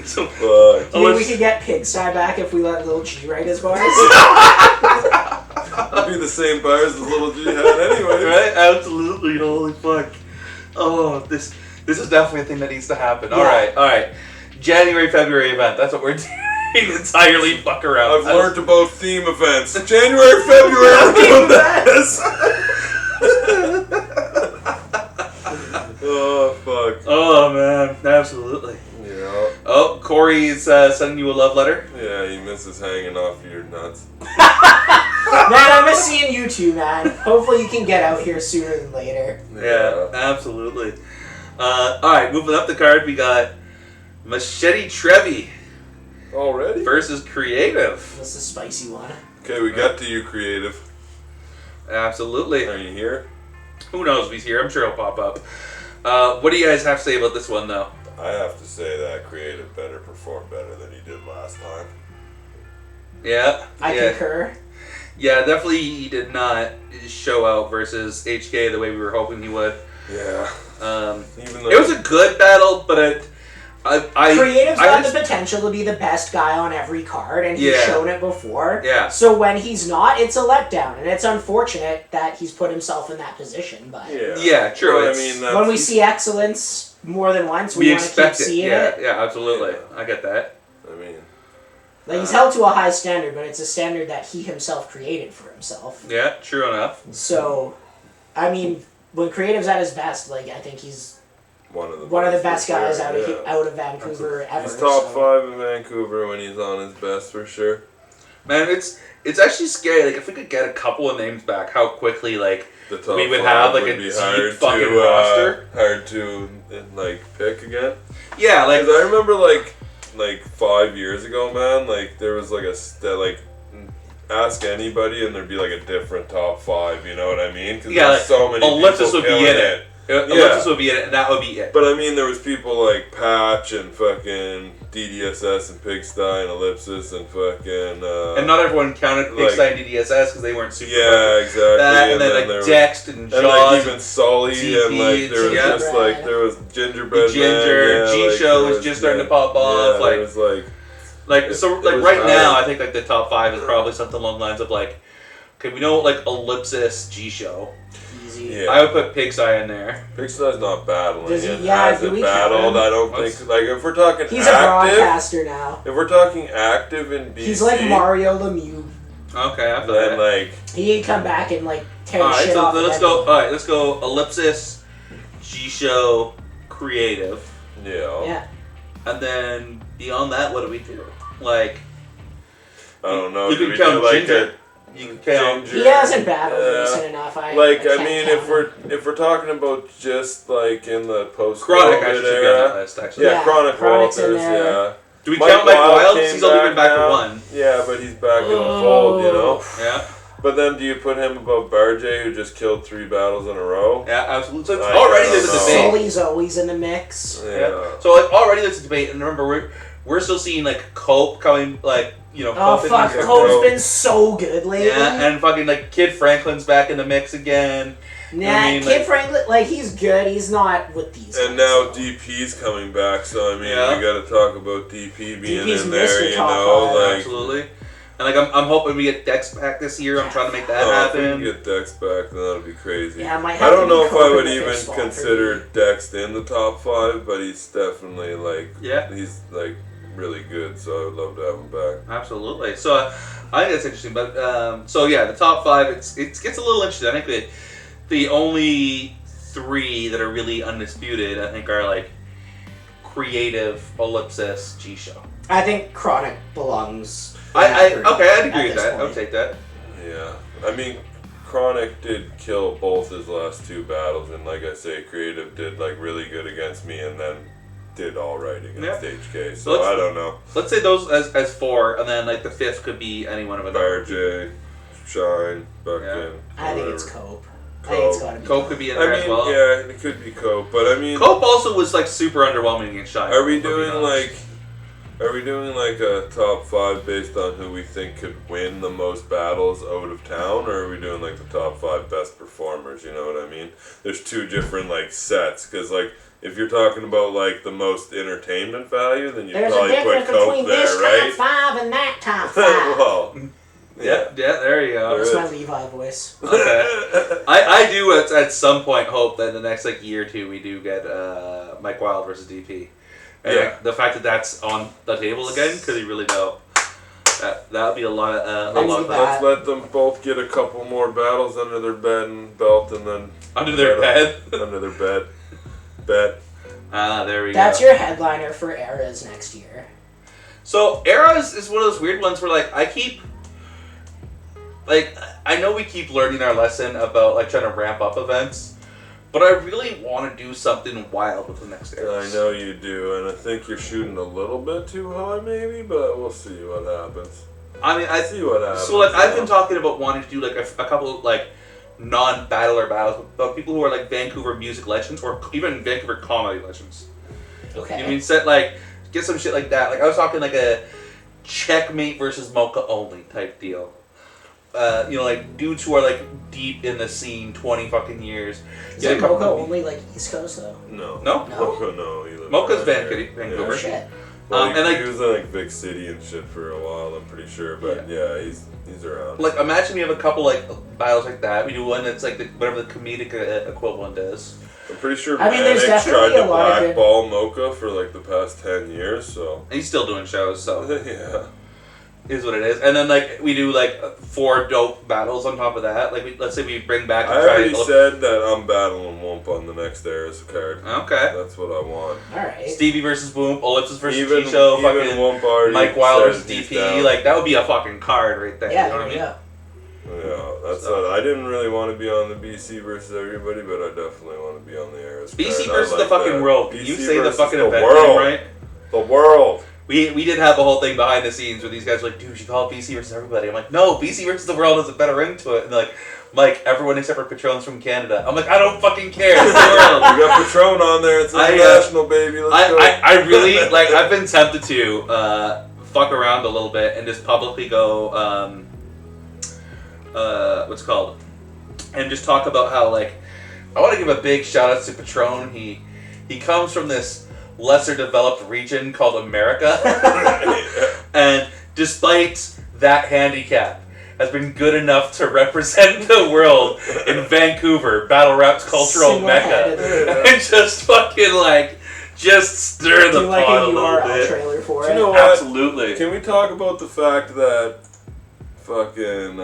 B: So,
C: you think we could get Pigsty back if we let Little G write his bars?
A: It'd be the same bars as Little G had anyway.
B: Right? Absolutely. Holy fuck. Oh, this is definitely a thing that needs to happen.
C: Yeah.
B: All right. January, February event. That's what we're doing. Entirely fuck around.
A: I've learned about theme events. January, February, we're doing this. Oh, fuck.
B: Oh, man. Absolutely.
A: Yeah.
B: Oh, Corey's sending you a love letter.
A: Yeah, he misses hanging off your nuts.
C: Man, I miss seeing you two, man. Hopefully you can get out here sooner than later.
B: Yeah, absolutely. Alright, moving up the card, we got Machete Trevi
A: Already?
B: versus Creative.
C: That's a spicy one.
A: Okay, we got to you, Creative.
B: Absolutely.
A: Are you here?
B: Who knows if he's here? I'm sure he'll pop up. What do you guys have to say about this one, though?
A: I have to say that Creative better perform better than he did last time.
B: Yeah.
C: I concur.
B: Yeah, definitely he did not show out versus HK the way we were hoping he would.
A: Yeah.
B: Even though it was a good battle, but
C: Creative's got the potential to be the best guy on every card, and he's shown it before.
B: Yeah.
C: So when he's not, it's a letdown, and it's unfortunate that he's put himself in that position. But
B: yeah, true.
A: Well, I mean,
C: when we see excellence more than once, we want to keep seeing it.
B: Yeah, absolutely. Yeah. I get that.
A: I mean,
C: like he's held to a high standard, but it's a standard that he himself created for himself.
B: Yeah, true enough.
C: So, I mean, when Creative's at his best, like I think he's
A: one of the
C: best guys out of Vancouver ever.
A: He's top 5 in Vancouver when he's on his best for sure.
B: Man, it's actually scary. Like if we could get a couple of names back, how quickly like
A: the top
B: we would have like a deep fucking roster.
A: Hard to like pick again.
B: Yeah, like
A: I remember like 5 years ago, man. Like there was like ask anybody and there'd be like a different top 5. You know what I mean? Because
B: like,
A: so many
B: Ellipsis
A: people
B: would be in it. Ellipsis would be in it, and that would be it.
A: But I mean, there was people like Patch and fucking DDSS and Pigsty and Ellipsis and fucking.
B: And not everyone counted Pigsty and DDSS because they weren't super.
A: Yeah, exactly.
B: That, and then like Dext and Jaws.
A: And like even Sully
B: TP,
A: and like there was just like there was Gingerbread
B: Ginger.
A: Man,
B: G-Show was just starting to pop off.
A: Yeah,
B: like
A: it was
B: right now, I think like the top 5 is probably something along the lines of like, okay, we know like Ellipsis, G-Show.
A: Yeah.
B: I would put Pigsty in there.
A: Pigsty's not battling.
C: Does he?
A: It
C: Yeah,
A: hasn't battled. I don't think. Like if we're talking,
C: he's a broadcaster now.
A: If we're talking active in BC,
C: he's like Mario Lemieux.
B: Okay, I feel
A: that.
B: Like
C: he can come back and like tear
B: all right,
C: shit
B: so
C: off.
B: let's go. All right, let's go. Ellipsis, G-Show, Creative.
A: Yeah.
C: Yeah.
B: And then beyond that, what do we do? Like,
A: I don't know.
B: You can count Ginger. You can count.
C: He hasn't battled recent enough. I
A: mean, if we're talking about just like in the post
B: Chronic, I should be on that list actually.
A: Yeah, Chronic
C: Chronic's
A: Walters.
C: in there.
A: Yeah.
B: Do we count Mike Wild? He's only been back to 1.
A: Yeah, but he's back in the fold, you know.
B: Yeah.
A: But then, do you put him above Barjay, who just killed 3 battles in a row?
B: Yeah, absolutely. So already there's a debate.
C: Sully's always in the mix.
A: Yeah.
B: So like already there's a debate, and remember we're still seeing like Cope coming, like
C: Oh
B: Cope
C: fuck, Cope's been so good lately.
B: Yeah, and fucking like Kid Franklin's back in the mix again.
C: Nah, Kid Franklin, like he's good. He's not with these.
A: And now DP's coming back, so I mean, we got to talk about DP being
C: DP's
A: in there, you know, like
B: absolutely. And like I'm hoping we get Dex back this year. I'm trying to make that happen.
A: If we can get Dex back, then that'll be crazy.
C: Yeah,
A: I don't know if I would even consider Dex in the top 5, but he's definitely like he's like really good. So I would love to have him back.
B: Absolutely. So I think that's interesting. But so yeah, the top 5 it gets a little interesting. I think the only 3 that are really undisputed, I think, are like creative ellipsis G show.
C: I think Chronic belongs.
B: I'd agree with that. I would take that.
A: Yeah, I mean, Chronic did kill both his last 2 battles, and like I say, Creative did like really good against me, and then did all right against HK. So I don't know.
B: Let's say those as 4, and then like the 5th could be any one of them.
A: RJ, Shine, Buckin.
C: I think it's Cope. I think it's gotta be
B: Cope could be in there as well.
A: Yeah, it could be Cope, but I mean,
B: Cope also was like super underwhelming against Shine.
A: Are we doing like a top 5 based on who we think could win the most battles out of town, or are we doing like the top 5 best performers? You know what I mean? There's 2 different like sets, because like if you're talking about like the most entertainment value, then you probably put Cope there, right?
C: Top 5 and that top 5.
A: Well,
B: yeah, there you go.
C: That's my Levi voice.
B: Okay. I do at some point hope that in the next like year or 2 we do get Mike Wild versus DP. And like, the fact that that's on the table again, because you really know that would be a lot of fun.
A: Let's let them both get a couple more battles under their bed and belt, and then
B: under their bed.
A: Bed.
B: There we go.
C: That's your headliner for Eras next year.
B: So Eras is one of those weird ones where like I know we keep learning our lesson about like trying to ramp up events. But I really want to do something wild with the next Eras.
A: I know you do, and I think you're shooting a little bit too high, maybe, but we'll see what happens.
B: I mean, I
A: see what happens.
B: So, like, I've been talking about wanting to do like a couple of, like non-battler battles, but people who are like Vancouver music legends or even Vancouver comedy legends.
C: Okay.
B: You know, set like get some shit like that. Like I was talking like a Checkmate versus Mocha only type deal. Like dudes who are like deep in the scene, 20 fucking years.
C: Is it Mocha only like East Coast though?
A: No.
C: Mocha,
A: no.
B: Mocha's Vancouver.
C: Oh shit.
A: Well,
B: and like
A: he was in like big city and shit for a while, I'm pretty sure. But yeah he's around.
B: Like imagine we have a couple like battles like that. We do one that's like whatever the comedic equivalent is.
A: I'm pretty sure
C: there's
A: Mannix tried
C: definitely
A: to
C: a lot of
A: blackball Mocha for like the past 10 years, so.
B: And he's still doing shows, so.
A: Yeah.
B: Is what it is. And then like we do like 4 dope battles on top of that. Like let's say we bring back.
A: I already said that I'm battling Wump on the next Eras card.
B: Okay.
A: That's what I want.
C: Alright.
B: Stevie versus Boom, Ellipsis versus
A: Even
B: T-Show,
A: fucking Wump already
B: Mike Wild versus
A: said he's
B: DP.
A: down.
B: Like that would be a fucking card right there.
C: Yeah,
B: you know what I mean?
A: Yeah, that's not. I didn't really want to be on the BC versus everybody, but I definitely want to be on the Eras.
B: BC
A: card.
B: versus the fucking world. Can
A: BC
B: you say the
A: versus
B: fucking
A: the
B: event
A: world.
B: name right?
A: The world.
B: We did have a whole thing behind the scenes where these guys were like, dude, you call it BC versus everybody. I'm like, no, BC versus the world has a better ring to it. And they're like, Mike, everyone except for Patron's from Canada. I'm like, I don't fucking care. It's the world.
A: We got Patron on there. It's international, baby. Let's go.
B: I really, like, I've been tempted to fuck around a little bit and just publicly go, what's it called? And just talk about how, like, I want to give a big shout out to Patron. He comes from this lesser developed region called America. And despite that handicap, has been good enough to represent the world in Vancouver, battle rap's cultural mecca. And just fucking like, just stir the pot a little bit.
C: Trailer for
A: Do
C: it.
A: you know what?
B: Absolutely.
A: Can we talk about the fact that fucking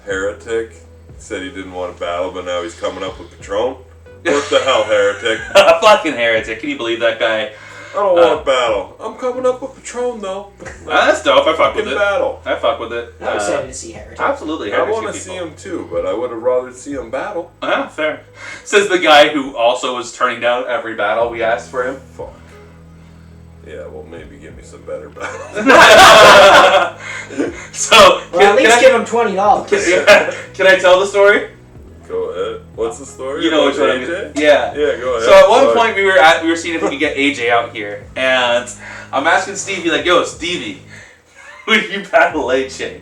A: Heretic said he didn't want to battle, but now he's coming up with Patron? What the hell, Heretic?
B: Fucking Heretic. Can you believe that guy?
A: I don't want to battle. I'm coming up with Patron, though.
B: That's dope. I fuck with it.
A: Battle.
B: I fuck with it.
C: I'm excited to see Heretic.
B: Absolutely.
A: I want to see him too, but I would have rather see him battle.
B: Fair. Says the guy who also was turning down every battle we asked for him.
A: Fuck. Yeah, well, maybe give me some better battles.
B: So,
C: at least give him $20.
B: Can I tell the story?
A: Go ahead. What's the story?
B: You know which one I
A: AJ?
B: mean. Yeah.
A: Yeah, go ahead.
B: So at one point we were seeing if we could get AJ out here, and I'm asking Stevie like, "Yo, Stevie, would you battle AJ?"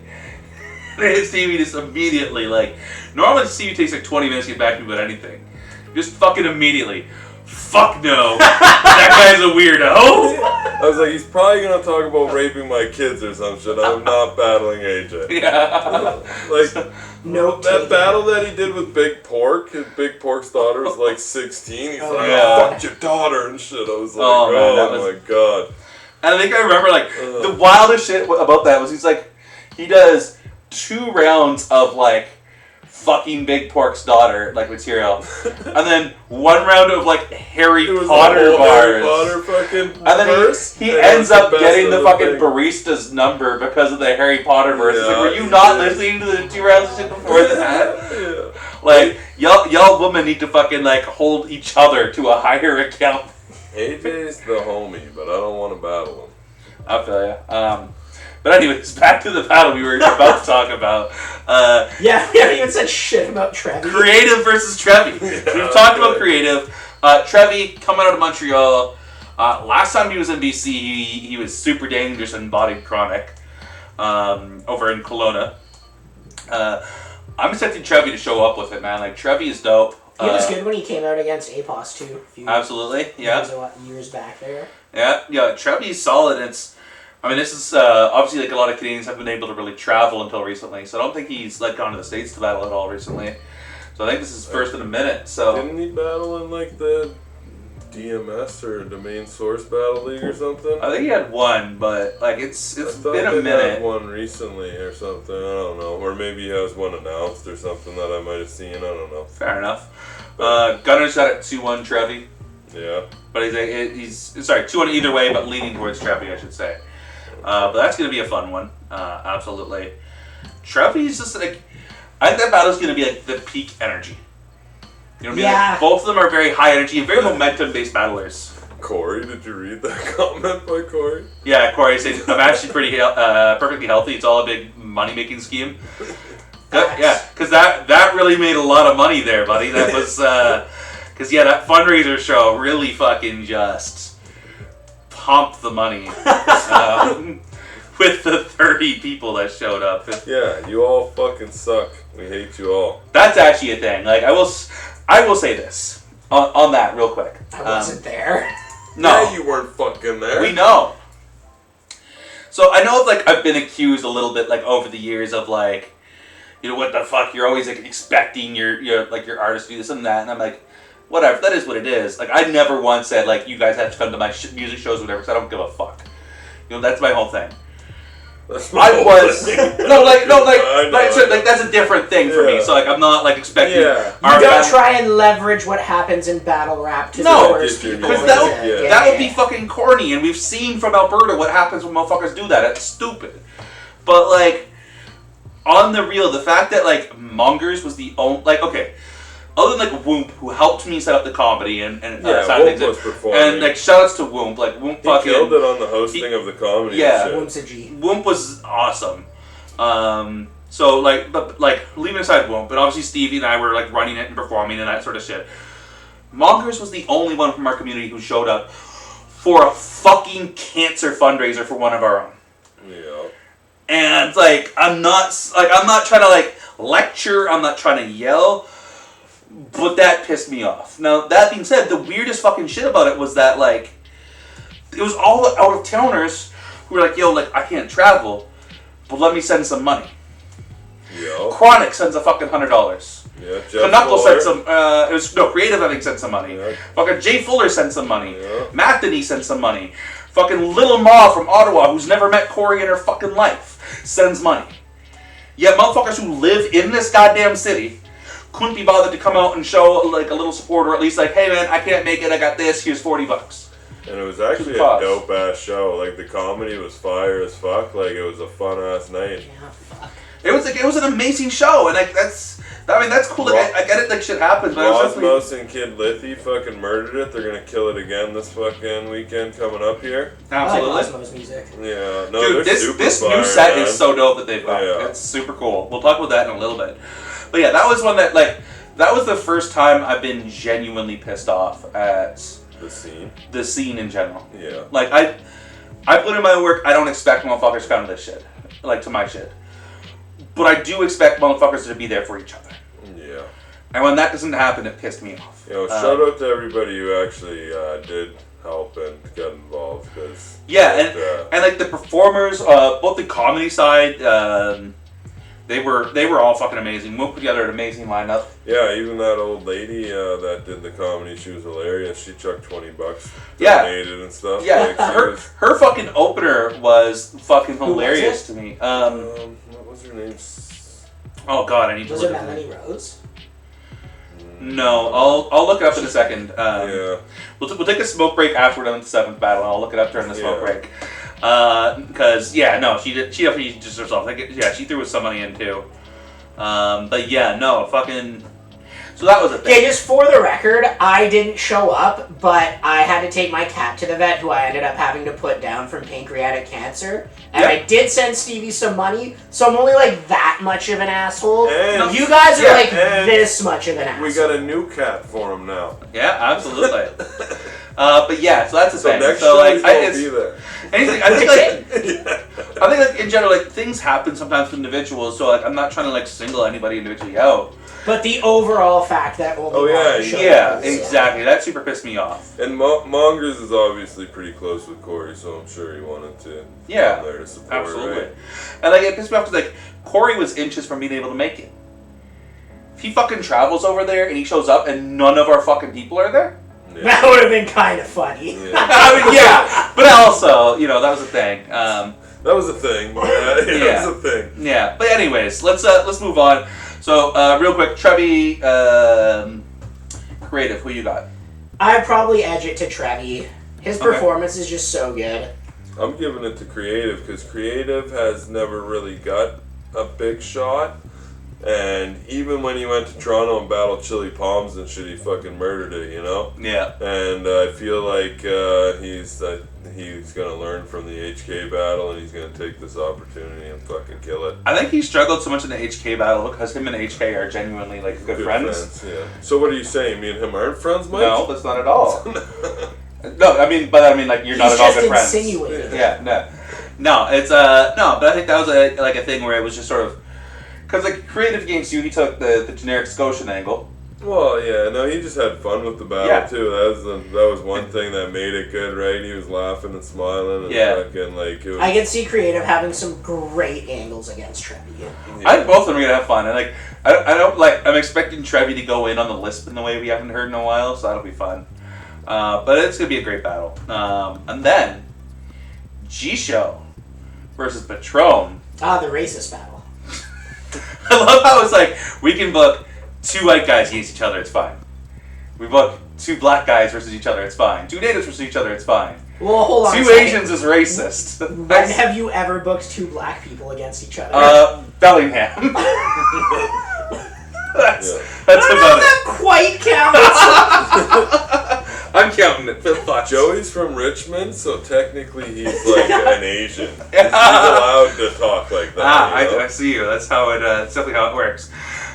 B: And Stevie just immediately like, normally Stevie takes like 20 minutes to get back to me about anything, just fucking immediately. Fuck no, that guy's a weirdo.
A: I was like, he's probably gonna talk about raping my kids or some shit. I'm not battling AJ.
B: Yeah.
A: Like, that battle that he did with Big Pork, his Big Pork's daughter was like 16. He's like, fuck your daughter and shit. I was like, my god.
B: And I think I remember like the wildest shit about that was he does 2 rounds of like fucking Big Pork's daughter, like, material. And then one round of, like, Harry
A: It was
B: Potter
A: the whole
B: bars.
A: Harry Potter fucking
B: And then
A: verse.
B: he
A: And
B: ends
A: that's
B: up
A: the best
B: getting the
A: of
B: fucking
A: thing.
B: barista's number because of the Harry Potter verse. It's like,
A: Yeah,
B: were you
A: he
B: not
A: did.
B: listening to the 2 rounds of shit before that?
A: Yeah.
B: Like, y'all women need to fucking, like, hold each other to a higher account.
A: AJ's the homie, but I don't want to battle him.
B: I feel ya. But anyways, back to the battle we were about to talk about.
C: Yeah, we haven't even said shit about Trevi.
B: Creative versus Trevi. We've talked about creative. Trevi coming out of Montreal. Last time he was in BC, he was super dangerous and bodied Chronic over in Kelowna. I'm expecting Trevi to show up with it, man. Like, Trevi is dope.
C: He was good when he came out against APOS too.
B: Absolutely, yeah.
C: Years back there.
B: Yeah. Trevi's solid. This is obviously, like, a lot of Canadians have been able to really travel until recently, so I don't think he's, like, gone to the States to battle at all recently. So I think this is first in a minute. So
A: didn't he battle in like the DMS or Domain Source Battle League or something?
B: I think he had one, but like it's
A: I thought
B: been a
A: they
B: minute.
A: had one recently or something. I don't know, or maybe he has one announced or something that I might have seen. I don't know.
B: Fair enough. Gunner's got it 2-1 Trevi,
A: Yeah.
B: but he's sorry 2-1 either way, but leaning towards Trevi, I should say. But that's gonna be a fun one. Absolutely. Trevi's just like, I think that battle's gonna be like the peak energy. You know what I mean? Like, both of them are very high energy and very momentum-based battlers.
A: Corey, did you read that comment by Corey?
B: Yeah, Corey says, I'm actually perfectly healthy. It's all a big money-making scheme. Yeah, because that really made a lot of money there, buddy. That was, because, that fundraiser show really fucking just pumped the money with the 30 people that showed up.
A: Yeah, you all fucking suck. We hate you all.
B: That's actually a thing. Like, I will say this on that real quick.
C: I wasn't there.
B: No,
A: Yeah, you weren't fucking there.
B: we know. So I know, like, I've been accused a little bit, like, over the years of, like, you know, what the fuck? You're always, like, expecting your artist to do this and that, and I'm like, whatever. That is what it is. Like, I never once said, like, you guys have to come to my music shows or whatever, because I don't give a fuck. You know, that's my whole thing. That's a different thing for me. So, like, I'm not, like, expecting.
A: Yeah.
C: You don't try and leverage what happens in battle rap to the worst people.
B: Because that would be fucking corny, and we've seen from Alberta what happens when motherfuckers do that. It's stupid. But, like, on the real, the fact that, like, Mongers was the only, like, okay, other than, like, Whoomp, who helped me set up the comedy and
A: Whoomp was performing.
B: and, like, shoutouts to Whoomp. Like, Whoomp
A: He
B: fucking
A: killed it on the hosting of the comedy.
B: Yeah.
A: and shit.
C: Whoop's a G.
B: Whoomp was awesome. So, like, but, like, leaving aside Whoomp, but obviously Stevie and I were, like, running it and performing and that sort of shit. Mongers was the only one from our community who showed up for a fucking cancer fundraiser for one of our own.
A: Yeah.
B: And, like, I'm not trying to, like, lecture, I'm not trying to yell, but that pissed me off. Now, that being said, the weirdest fucking shit about it was that, like, it was all out-of-towners who were like, yo, like, I can't travel, but let me send some money.
A: Yeah.
B: Chronic sends a fucking $100.
A: Yeah. Jeff
B: Knuckle
A: Fuller.
B: sent some, Creative, I think, sent some money.
A: Yeah.
B: Fucking Jay Fuller sent some money.
A: Yeah.
B: Matt Denny sent some money. Fucking Little Ma from Ottawa, who's never met Corey in her fucking life, sends money. Yet motherfuckers who live in this goddamn city couldn't be bothered to come out and show, like, a little support, or at least, like, hey man, I can't make it, I got this, here's $40.
A: And it was actually a
B: Cause.
A: dope ass show. Like, the comedy was fire as fuck. Like, it was a fun ass night.
C: Yeah, fuck.
B: It was an amazing show, and, like, that's cool. Like, I get it, like, shit happens, but it was definitely...
A: Rosmos and Kid Lithy fucking murdered it. They're gonna kill it again this fucking weekend coming up here.
B: Absolutely.
C: I like Osmo's music.
A: Yeah, no,
B: Dude,
A: they're super
B: this
A: fire,
B: new set
A: man.
B: is so dope that they've got.
A: Yeah.
B: It's super cool. We'll talk about that in a little bit. But yeah, that was one that, like, that was the first time I've been genuinely pissed off at the scene in general.
A: Yeah.
B: Like, I put in my work. I don't expect motherfuckers to come to this shit, like, to my shit. But I do expect motherfuckers to be there for each other.
A: Yeah.
B: And when that doesn't happen, it pissed me off.
A: You know, shout out to everybody who actually did help and got involved. Cause
B: and like the performers, both the comedy side, they were all fucking amazing. We put together an amazing lineup.
A: Yeah, even that old lady that did the comedy, she was hilarious. She chucked $20,
B: Yeah.
A: donated and stuff.
B: Yeah,
A: Like,
B: her fucking opener was fucking hilarious to me.
A: what was her name?
B: Oh God, I need to
C: Was
B: look
C: it
B: at
C: Melanie Rose?
B: No, I'll look it up in a second.
A: Yeah.
B: We'll take a smoke break after we're done with the 7th battle, and I'll look it up during the smoke
A: Yeah.
B: break. Because she definitely just herself. She threw some money in too. But yeah, no, fucking. So that was a thing.
C: Okay, just for the record, I didn't show up, but I had to take my cat to the vet, who I ended up having to put down from pancreatic cancer. And I did send Stevie some money, so I'm only like that much of an asshole.
A: And
C: you guys are like
A: and
C: this much of an asshole.
A: we got a new cat for him now.
B: Yeah, absolutely. But yeah, so that's the
A: So
B: thing.
A: next
B: So
A: show
B: like,
A: he's gonna be there.
B: I think like in general, like things happen sometimes to individuals. So like, I'm not trying to like single anybody individually out.
C: But the overall fact that only one showed
B: Yeah,
C: up,
B: exactly. That super pissed me off.
A: And Mongers is obviously pretty close with Corey, so I'm sure he wanted to come there to support,
B: absolutely.
A: right?
B: And like it pissed me off because like Corey was inches from being able to make it. If he fucking travels over there and he shows up and none of our fucking people are there.
A: Yeah.
C: That would have been kind of funny.
A: Yeah.
B: I mean, yeah, but also, that was a thing.
A: That was a thing. That was a thing.
B: Yeah, but anyways, let's move on. So, real quick, Trevi, creative, who you got?
C: I'd probably edge it to Trevi. His performance is just so good.
A: I'm giving it to Creative because Creative has never really got a big shot. And even when he went to Toronto and battled Chili Palms and shit, he fucking murdered it,
B: Yeah.
A: And I feel like he's gonna learn from the HK battle and he's gonna take this opportunity and fucking kill it.
B: I think he struggled so much in the HK battle because him and HK are genuinely like good friends.
A: Yeah. So what are you saying? Me and him aren't friends, Mike?
B: No, that's not at all. No, I mean like you're not at all good friends.
C: Insinuating.
B: Yeah, no, it's no, but I think that was a thing where it was just sort of because like Creative Games he took the generic Scotian angle.
A: Well, yeah, no, he just had fun with the battle too. That was one thing that made it good, right? He was laughing and smiling and fucking like. It was,
C: I can see Creative having some great angles against Trevi.
A: yeah.
B: I think both of them are gonna have fun, and like I don't like I'm expecting Trevi to go in on the lisp in the way we haven't heard in a while, so that'll be fun. But it's gonna be a great battle. And then G-Show versus Patron.
C: Ah, the racist battle.
B: I love how it's like we can book 2 white guys against each other, it's fine. We book 2 black guys versus each other, it's fine. 2 natives versus each other, it's fine.
C: Well, hold on.
B: 2 Asians is racist.
C: When have you ever booked 2 black people against each other?
B: Bellingham. That's
C: I don't know
B: about
C: if that quite counts.
B: it. I'm counting it. Fuck.
A: Joey's from Richmond, so technically he's like an Asian. He's allowed to talk like that.
B: I see you. That's how it. That's definitely how it works.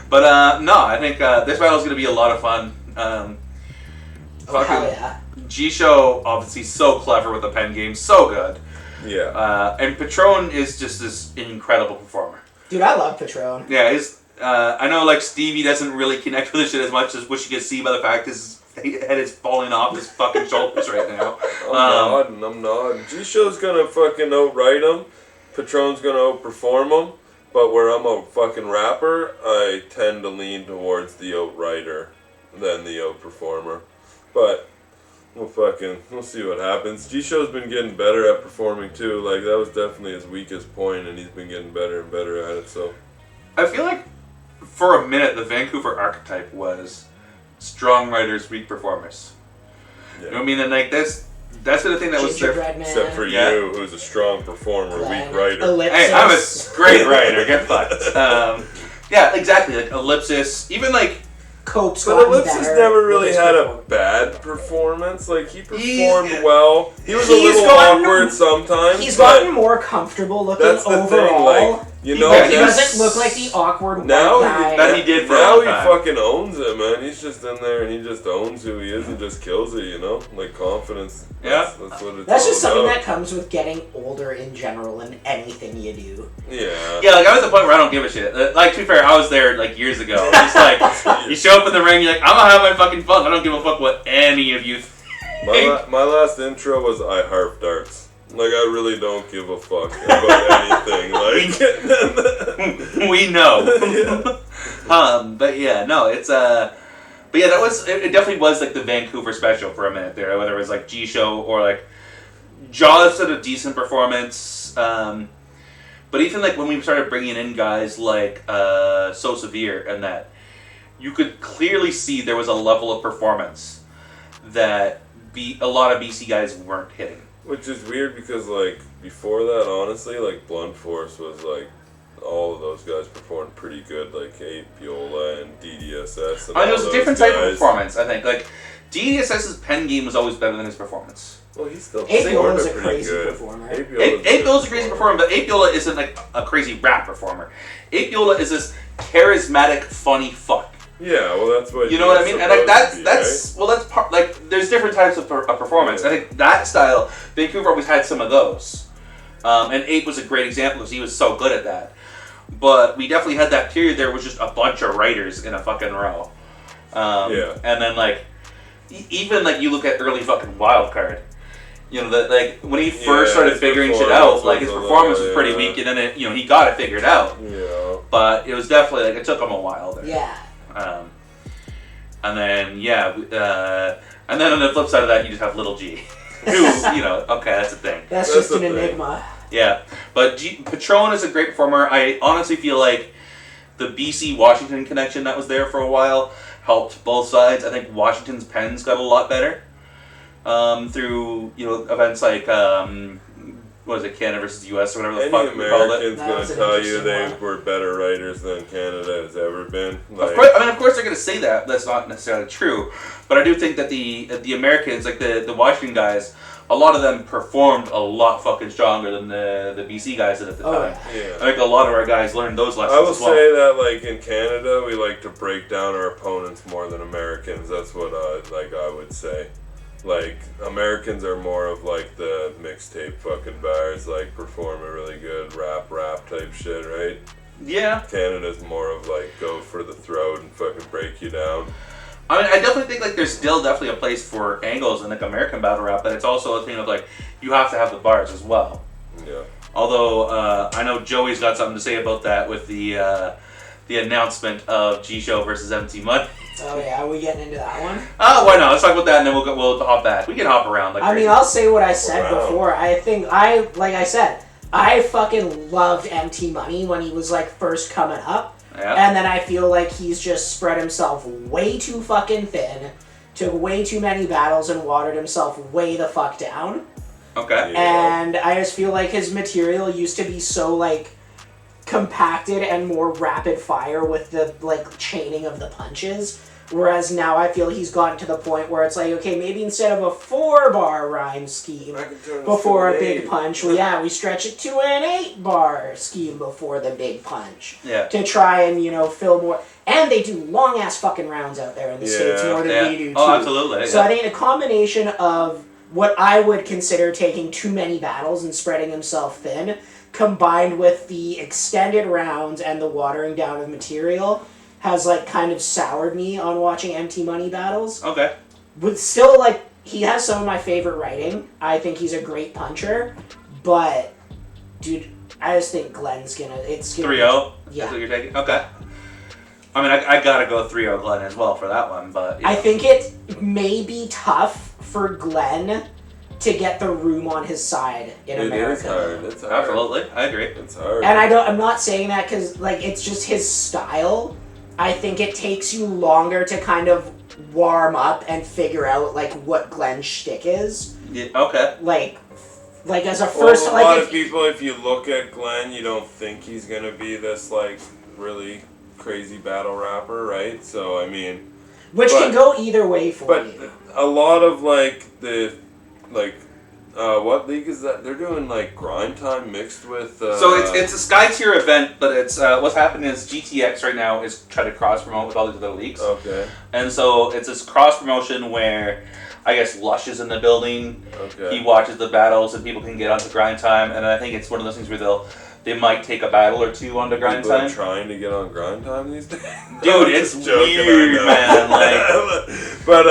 B: But no, I think this battle is going to be a lot of fun.
C: Hell yeah.
B: G-Show obviously so clever with the pen game, so good.
A: Yeah.
B: And Patron is just this incredible performer.
C: Dude, I love Patron.
B: Yeah, I know like Stevie doesn't really connect with this shit as much as what you can see by the fact his head is falling off his fucking shoulders right now.
A: I'm nodding. G-Show's gonna fucking outright him. Patron's gonna outperform him. But where I'm a fucking rapper, I tend to lean towards the outrighter than the outperformer. But we'll see what happens. G-Show's been getting better at performing too. Like that was definitely his weakest point, and he's been getting better and better at it. So
B: I feel like for a minute the Vancouver archetype was strong writers, weak performers.
A: yeah.
B: You know what I mean? And like that's the thing that was there.
C: Gingerbread Man.
A: Except for you, who's a strong performer,
C: Glenn,
A: weak writer.
C: Ellipsis.
B: Hey, I'm a great writer. Get fucked. Yeah, exactly. Like Ellipsis, even like
C: Cope's
A: But
C: gotten
A: Ellipsis
C: better
A: never
C: with
A: really
C: his
A: had a
C: performance.
A: bad performance. Like he performed
B: He's-
A: well. He was a
C: He's
A: little
C: gotten-
A: awkward sometimes.
C: He's
A: but
C: gotten more comfortable looking
A: that's the
C: overall.
A: thing. Like you know,
C: But he
B: that's-
C: doesn't look like the awkward
A: now
C: white guy.
B: that he did for a
A: now
B: long
A: he
B: time.
A: fucking owns it, man. He's just in there and he just owns who he is and just kills it. You know, like confidence.
B: Yeah.
A: That's what it's
C: That's
A: all
C: just something
A: about.
C: that comes with getting older in general in anything you do.
A: Yeah.
B: yeah, like I'm at the point where I don't give a shit. Like to be fair, I was there like years ago. It's like you show up in the ring, you're like, I'm gonna have my fucking fun. I don't give a fuck what any of you think.
A: My last intro was I harp darts. Like I really don't give a fuck about anything. Like
B: We know. But yeah, no, it's but yeah, that was it definitely was like the Vancouver special for a minute there, whether it was like G-Show or like Jaws did a decent performance. But even like when we started bringing in guys like So Severe and that, you could clearly see there was a level of performance that a lot of BC guys weren't hitting.
A: Which is weird because, like, before that, honestly, like, Blunt Force was, like, all of those guys performed pretty good, like, Ape Yola and DDSS and
B: I mean, it was a different type of
A: guys.
B: performance, I think. Like, DDSS's pen game was always better than his performance.
A: Well, he's still
C: Ape Yola's a
A: pretty
C: crazy
A: good.
C: performer.
A: Ape
B: Ape Yola's a crazy performer, but Ape Yola isn't like a crazy rap performer. Ape Yola is this charismatic, funny fuck.
A: Yeah, well, that's what
B: you know what I mean. And like that's
A: right?
B: well, that's part like there's different types of performance.
A: Yeah.
B: I think that style, Vancouver always had some of those, and Ape was a great example because he was so good at that. But we definitely had that period there was just a bunch of writers in a fucking row.
A: Yeah.
B: And then like even like you look at early fucking Wild Card. You know, that like when he first started figuring shit out, like his performance was pretty weak, and then he got it figured out.
A: Yeah.
B: But it was definitely like it took him a while there.
C: Yeah.
B: And then and then on the flip side of that, you just have Little G, who okay, that's a thing.
C: That's just an enigma.
B: Yeah, but Patron is a great performer. I honestly feel like the BC Washington connection that was there for a while helped both sides. I think Washington's pens got a lot better. Through events like what was it, Canada versus US or whatever the fuck we called it.
A: American's gonna tell you they were better writers than Canada has ever been. Like,
B: of course they're gonna say that. That's not necessarily true, but I do think that the Americans, like the Washington guys, a lot of them performed a lot fucking stronger than the BC guys did at the time.
A: Yeah.
B: I think a lot of our guys learned those lessons.
A: I will
B: as well.
A: say that, like, in Canada, we like to break down our opponents more than Americans. That's what I would say. Like, Americans are more of, like, the mixtape fucking bars, like, perform a really good rap type shit, right?
B: Yeah.
A: Canada's more of, like, go for the throat and fucking break you down.
B: I mean, I definitely think, like, there's still definitely a place for angles in, like, American battle rap, but it's also a thing of, like, you have to have the bars as well.
A: Yeah.
B: Although, I know Joey's got something to say about that with the announcement of G-Show versus MC Money.
C: Oh yeah, are we getting into that one?
B: Oh, why not? Let's talk about that and then we'll hop back. We can hop around like crazy.
C: I mean, I'll say what I said before. I think I fucking loved MT Money when he was like first coming up.
B: Yeah.
C: And then I feel like he's just spread himself way too fucking thin, took way too many battles and watered himself way the fuck down.
B: Okay.
A: Yeah.
C: And I just feel like his material used to be so like compacted and more rapid fire with the like chaining of the punches. Whereas now I feel he's gotten to the point where it's like, okay, maybe instead of a 4-bar rhyme scheme before a big punch, we stretch it to an 8-bar scheme before the big punch.
B: Yeah.
C: To try and, fill more. And they do long-ass fucking rounds out there in the States more than we do, too.
B: Oh, absolutely.
C: So I think a combination of what I would consider taking too many battles and spreading himself thin, combined with the extended rounds and the watering down of material, has like kind of soured me on watching MT Money battles.
B: Okay.
C: But still, like, he has some of my favorite writing. I think he's a great puncher. But, dude, I just think Glenn's gonna...
B: 3-0?
C: Yeah.
B: That's what you're taking? Okay. I mean, I gotta go 3-0 Glenn as well for that one, but...
C: I think it may be tough for Glenn to get the room on his side in America.
A: It's hard.
B: Absolutely. I agree.
A: It's hard.
C: And I'm not saying that because, like, it's just his style. I think it takes you longer to kind of warm up and figure out, like, what Glenn's shtick is.
B: Yeah, okay.
C: Like as a first...
A: Well, a lot of people, if you look at Glenn, you don't think he's going to be this, like, really crazy battle rapper, right? So, I mean...
C: Which can go either way for you.
A: But a lot of, like, what league is that? They're doing, like, Grind Time mixed with...
B: So it's a Sky Tier event, but it's what's happening is GTX right now is trying to cross-promote with all these other leagues.
A: Okay.
B: And so it's this cross-promotion where, I guess, Lush is in the building.
A: Okay.
B: He watches the battles and people can get onto Grind Time. And I think it's one of those things where they might take a battle or two onto Grind
A: People
B: Time.
A: are trying to get on Grind Time these days?
B: Dude, it's weird, man. Like...
A: But,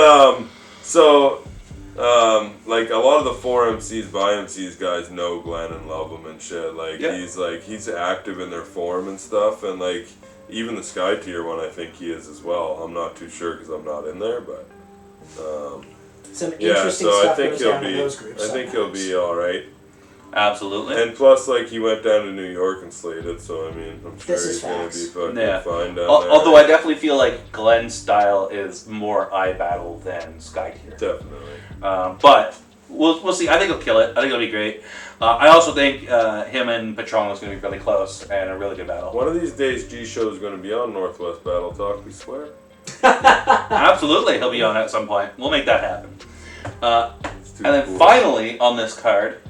A: like, a lot of the 4MCs by MCs guys know Glenn and love him and shit. Like, he's active in their forum and stuff, and, like, even the Sky Tier one, I think he is as well. I'm not too sure because I'm not in there, but,
C: some interesting stuff goes down in those groups.
A: I think he'll be alright.
B: Absolutely.
A: And plus, like, he went down to New York and slayed it, so I mean, I'm sure he's going to be fucking fine down there.
B: Although I definitely feel like Glenn's style is more eye battle than Sky Tier.
A: Definitely.
B: But we'll see. I think he'll kill it. I think it'll be great. I also think him and Patron is going to be really close and a really good battle.
A: One of these days, G-Show is going to be on Northwest Battle Talk, we swear.
B: Absolutely, he'll be on at some point. We'll make that happen. And then finally, on this card,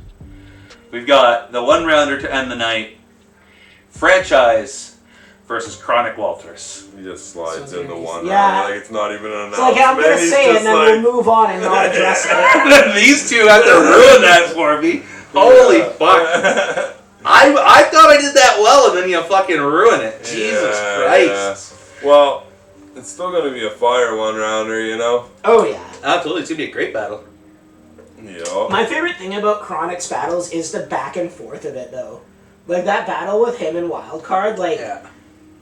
B: we've got the one rounder to end the night. Franchise versus Chronic Walters.
A: He just slides in the one
C: Yeah.
A: round, like it's not even an
C: It's like, I'm going to say it and then we'll move on and not address it.
B: These two have to ruin that for me. Holy fuck. I thought I did that well and then you fucking ruin it. Jesus Christ.
A: Yeah. Well, it's still going to be a fire one-rounder, you know?
C: Oh, yeah.
B: Absolutely, it's going to be a great battle.
A: Yeah.
C: My favorite thing about Chronic's battles is the back and forth of it, though. Like, that battle with him and Wildcard, like,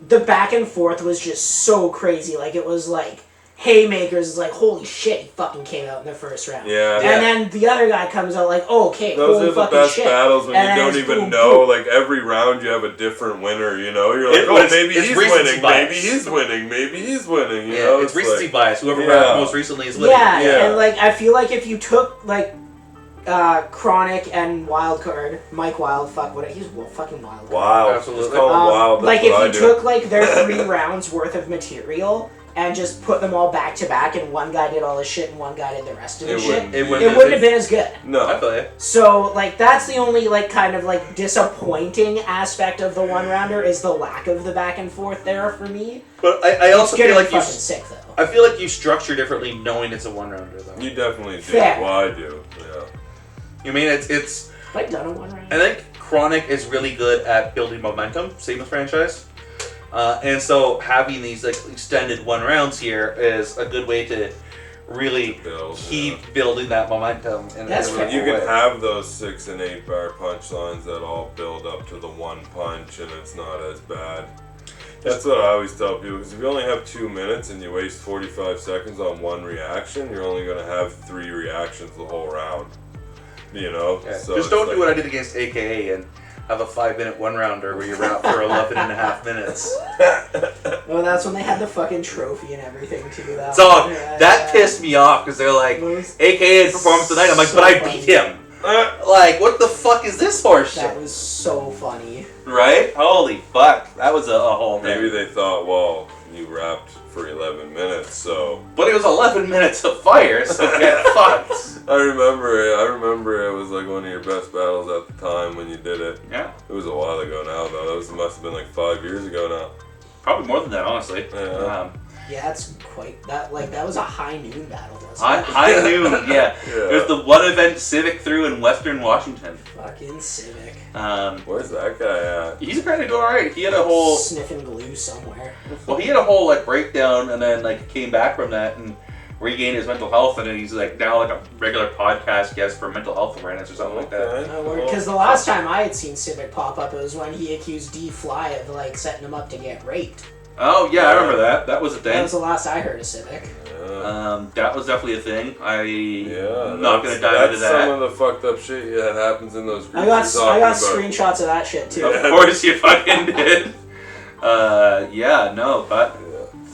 C: the back and forth was just so crazy. Like, it was like, haymakers is like, holy shit, he fucking came out in the first round.
A: Yeah.
C: And then the other guy comes out like, oh, okay,
A: those
C: holy
A: are the
C: fucking
A: best
C: shit.
A: battles when
C: And
A: you
C: then
A: don't
C: it's
A: even
C: boom,
A: know.
C: boom.
A: Like, every round you have a different winner, you know? You're like, maybe
B: it's
A: he's
B: recency
A: winning,
B: bias.
A: maybe he's winning, maybe he's winning, you know?
B: It's recency
A: like,
B: bias. Whoever
A: Yeah.
B: most recently is winning.
C: Yeah, and like, I feel like if you took, like, Chronic and Wildcard, Mike Wild, he's fucking Wild.
A: Wild.
B: Absolutely.
A: Just call him Wild.
C: Like,
A: That's
C: if
A: what
C: you
A: I do.
C: took, like, their 3 rounds worth of material and just put them all back to back, and one guy did all his shit and one guy did the rest of the shit, it wouldn't have been as good.
A: No.
B: I feel you.
C: So, like, that's the only, like, kind of, like, disappointing aspect of the one-rounder is the lack of the back and forth there for me.
B: But I also feel like
C: fucking sick, though.
B: I feel like you structure differently knowing it's a one rounder though.
A: You definitely do.
C: Fair.
A: Well, I do. Yeah.
B: You mean it's
C: Have I done a one-rounder?
B: I think Chronic is really good at building momentum, same with franchise. And so having these like extended one rounds here is a good way to really keep building that momentum. And
C: That's fair.
A: You can have those 6 and 8 bar punchlines that all build up to the one punch, and it's not as bad. That's what I always tell people, because if you only have 2 minutes and you waste 45 seconds on one reaction, you're only going to have 3 reactions the whole round. You know?
B: Yeah.
A: So
B: Just don't do what I did against AKA and have a 5-minute one rounder where you're out for 11 and a half minutes.
C: Well, that's when they had the fucking trophy and everything, too.
B: So that pissed me off because they're like, AKA performance tonight. I'm like, but I beat him. Like, what the fuck is this horse shit?
C: That was so funny.
B: Right? Holy fuck. That was a whole thing.
A: Maybe they thought, well, you rapped for 11 minutes, so...
B: But it was 11 minutes of fire, so get fucked.
A: I remember it was like one of your best battles at the time when you did it.
B: Yeah.
A: It was a while ago now, though. Must have been like 5 years ago now.
B: Probably more than that, honestly.
A: Yeah.
C: Yeah, that's quite... That was a high noon battle, wasn't it?
B: High noon, yeah. There's the one event Civic threw in Western Washington.
C: Fucking Civic.
A: Where's that guy at?
B: He's apparently doing alright. He had a whole...
C: Sniffing glue somewhere.
B: Well, he had a whole, like, breakdown and then, like, came back from that and regained his mental health, and then he's, like, now, like, a regular podcast guest for mental health awareness or something like that.
C: Because the last time I had seen Civic pop up, it was when he accused D Fly of, like, setting him up to get raped.
B: Oh, yeah, I remember that. That was a thing.
C: That was the last I heard of Civic.
B: That was definitely a thing. I'm not going to dive
A: That's
B: into that.
A: some of the fucked up shit that happens in those groups.
C: I got screenshots of that shit, too.
B: Of course you fucking did. Yeah, no, but...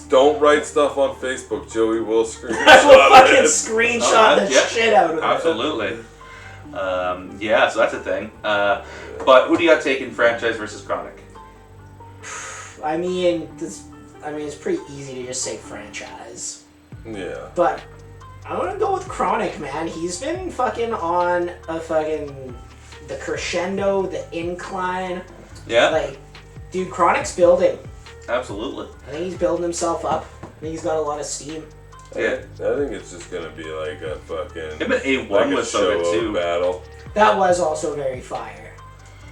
A: Don't write stuff on Facebook. Joey will screenshot
C: I will fucking
A: it.
C: screenshot the shit out of it.
B: Absolutely. Yeah, so that's a thing. But who do you got taking franchise versus Chronic?
C: I mean, it's pretty easy to just say franchise.
A: Yeah.
C: But I'm gonna go with Chronic, man. He's been fucking on the crescendo, the incline.
B: Yeah?
C: Like, dude, Chronic's building.
B: Absolutely.
C: I think he's building himself up. I think he's got a lot of steam.
B: Yeah.
A: I think it's just gonna be like a fucking...
B: Him and A1
A: like
B: was so good, too.
A: battle.
C: That was also very fire.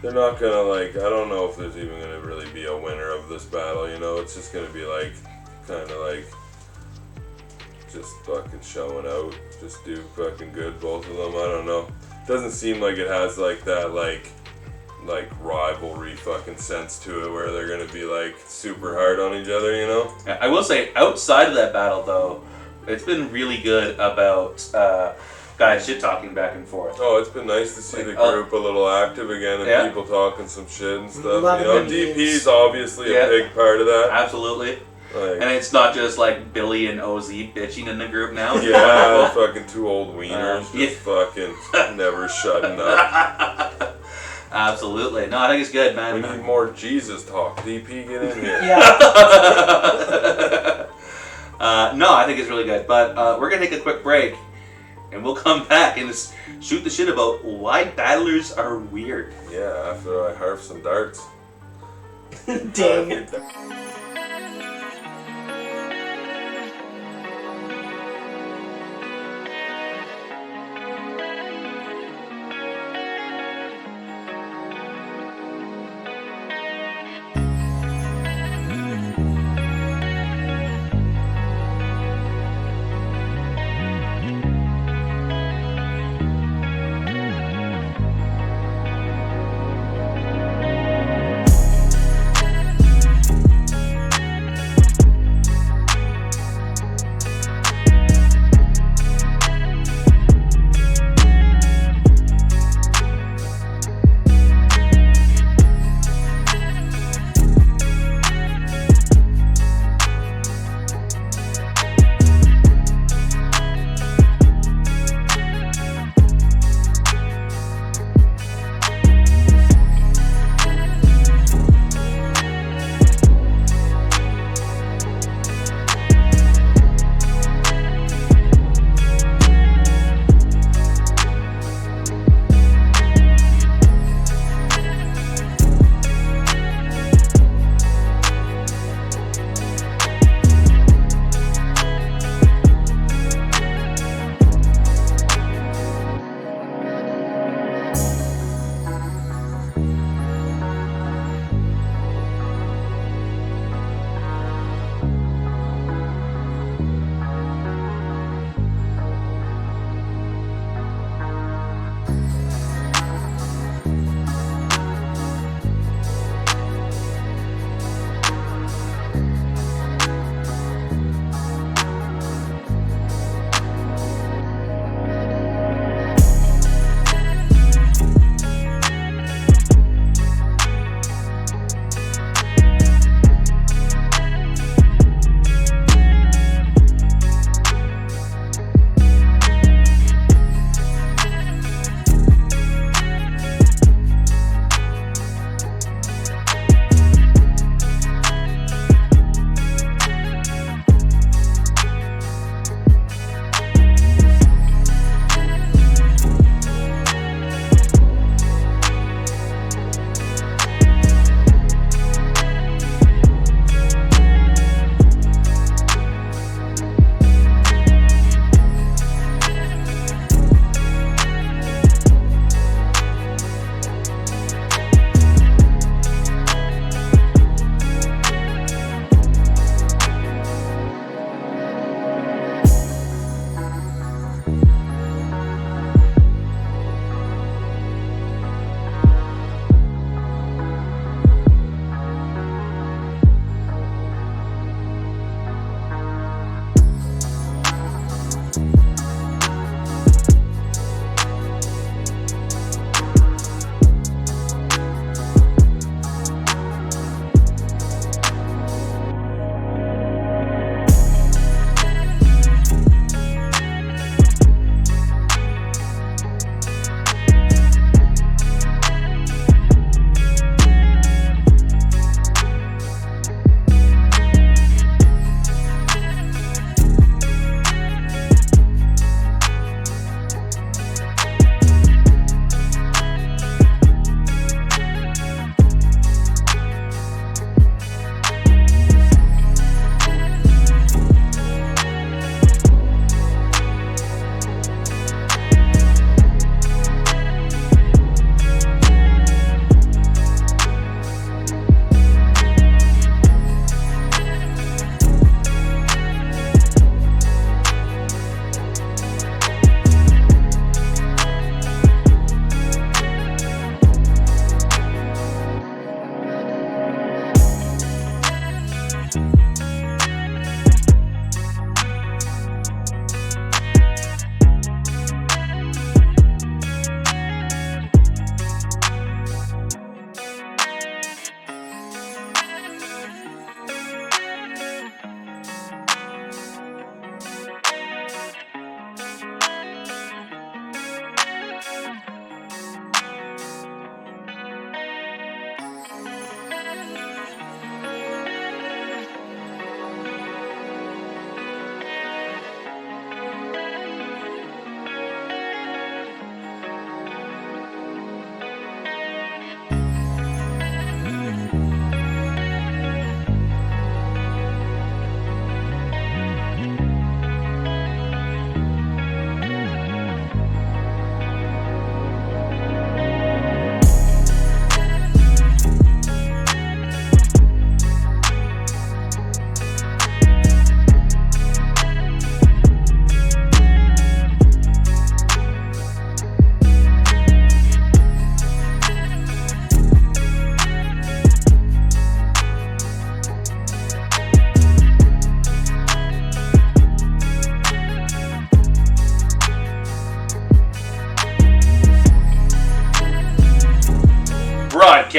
A: They're not gonna, like... I don't know if there's even gonna really be a winner of this battle, you know? It's just gonna be like... Kinda like... Just fucking showing out. Just do fucking good, both of them. I don't know. Doesn't seem like it has like that, like rivalry fucking sense to it where they're gonna be like super hard on each other, you know?
B: I will say, outside of that battle, though, it's been really good about guys shit talking back and forth.
A: Oh, it's been nice to see
B: Like,
A: the group a little active again and
B: Yeah.
A: people talking some shit and stuff.
C: Loving
A: You know,
C: the
A: DP's
C: memes.
A: obviously
B: Yeah.
A: a big part of that.
B: Absolutely.
A: Like,
B: And it's not just like Billy and OZ bitching in the group now.
A: yeah, fucking two old wieners
B: Yeah.
A: just fucking never shutting up.
B: Absolutely. No, I think it's good,
A: We
B: man.
A: need more Jesus talk. DP, get in here.
C: Yeah.
B: No, I think it's really good. But we're going to take a quick break. And we'll come back and just shoot the shit about why battlers are weird.
A: Yeah, after I harf some darts.
C: Dang.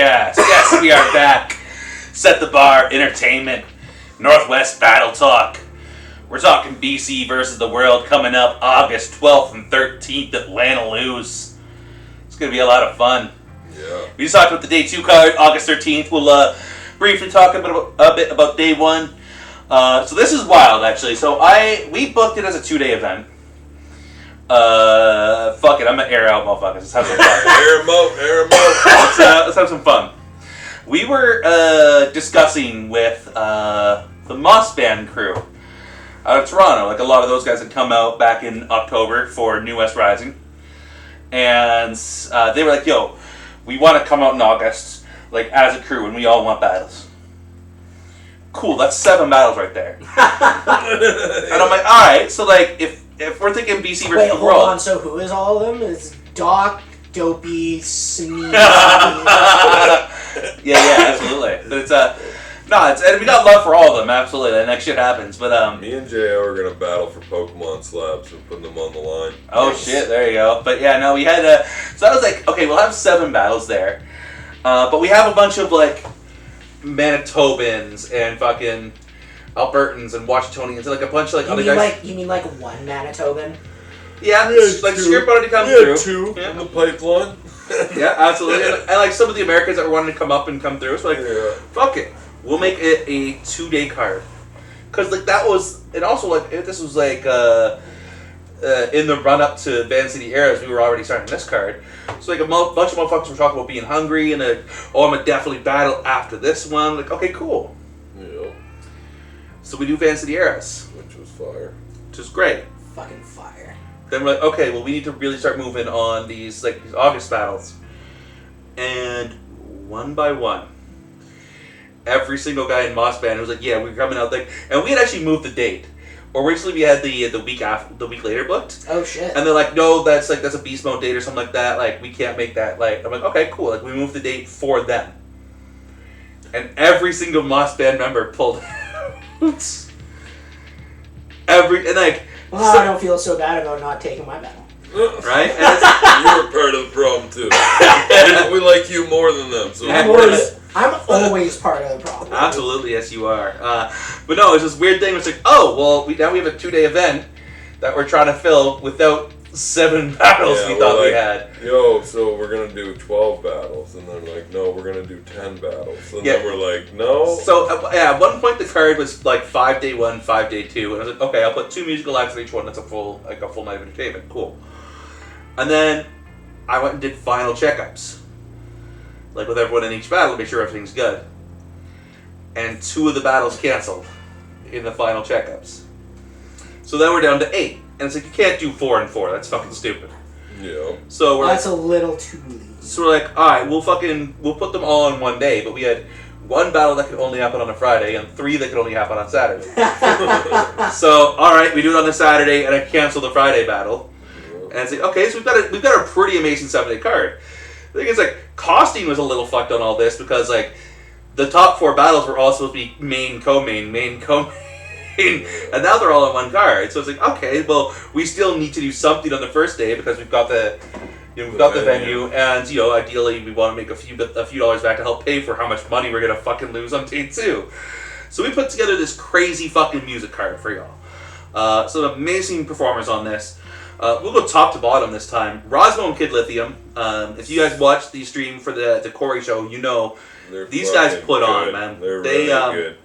B: Podcast. Yes, we are back. Set the bar, entertainment, NorthWest battle talk. We're talking BC versus the world coming up August 12th and 13th at Lana Luz. It's going to be a lot of fun.
A: Yeah.
B: We just talked about the day 2 card, August 13th. We'll briefly talk a bit about day 1. So this is wild, actually. So we booked it as a 2-day event. Fuck it, I'm gonna air out, motherfuckers. Let's have some fun.
A: Air 'em out.
B: Let's have some fun. We were discussing with the Moss Band crew out of Toronto. Like, a lot of those guys had come out back in October for New West Rising. And they were like, yo, we want to come out in August, like, as a crew, and we all want battles. Cool, that's 7 battles right there. And I'm like, alright, so, like, if we're thinking BC versus
C: Wait,
B: the
C: hold
B: world...
C: on, so who is all of them? It's Doc, Dopey, Sneeze.
B: yeah, absolutely. But it's, and we got love for all of them, absolutely. That next shit happens, but,
A: Me and J.O. are gonna battle for Pokemon slabs and putting them on the line.
B: Oh, shit, there you go. But, yeah, no, we had, so I was like, okay, we'll have 7 battles there. But we have a bunch of, like, Manitobans and fucking Albertans and Washingtonians and like a bunch of like other guys.
C: You mean like one Manitoban?
B: Yeah, like Script wanted to come
A: through.
B: through.
A: Yeah, 2 in the pipeline.
B: Yeah, absolutely. And like some of the Americans that were wanting to come up and come through. So like, fuck it, we'll make it a 2-day card. Cause like that was, and also like this was like in the run up to Van City Eras, we were already starting this card. So like a bunch of motherfuckers were talking about being hungry and I'm gonna definitely battle after this one. Like, okay, cool.
A: Yeah.
B: So we do Van City Eras,
A: Which was fire.
B: which is great.
C: Fucking fire.
B: Then we're like, okay, well we need to really start moving on these like these August battles. And one by one, every single guy in Moss Band was like, yeah, we're coming out like, and we had actually moved the date. Originally we had the week later booked.
C: Oh shit.
B: And they're like, no, that's a beast mode date or something like that. Like, we can't make that. Like, I'm like, okay, cool. Like, we moved the date for them. And every single Moss Band member pulled out. And like,
C: Well, I don't feel so bad about not taking my battle.
B: right? And
A: You were part of the problem too. We like you more than them, so
C: I'm always part of the problem.
B: absolutely, yes, you are. But no, it's this weird thing. It's like, oh, well, now we have a 2-day event that we're trying to fill without 7 battles we thought we had.
A: Yo, so we're gonna do 12 battles, and then like, no, we're gonna do 10 battles, and then we're like, no.
B: So at one point the card was like 5 day 1, 5 day 2, and I was like, okay, I'll put 2 musical acts in each one. That's a full night of entertainment. Cool. And then I went and did final checkups, like with everyone in each battle, to make sure everything's good. And 2 of the battles canceled in the final checkups. So then we're down to 8, and it's like you can't do 4 and 4. That's fucking stupid.
A: Yeah.
C: So that's a little too easy.
B: So we're like, all right, we'll put them all on one day, but we had 1 battle that could only happen on a Friday and 3 that could only happen on Saturday. So all right, we do it on a Saturday, and I cancel the Friday battle. And it's like, okay, so we've got a pretty amazing 7-day card. I think it's like costing was a little fucked on all this because like the top 4 battles were all supposed to be main co-main, and now they're all on one card. So it's like, okay, well, we still need to do something on the first day because we've got the venue, and ideally we want to make a few dollars back to help pay for how much money we're gonna fucking lose on day 2. So we put together this crazy fucking music card for y'all. Some amazing performers on this. We'll go top to bottom this time. Rosmo and Kid Lithium. If you guys watched the stream for the Corey show, these guys put on, man.
A: They're really good.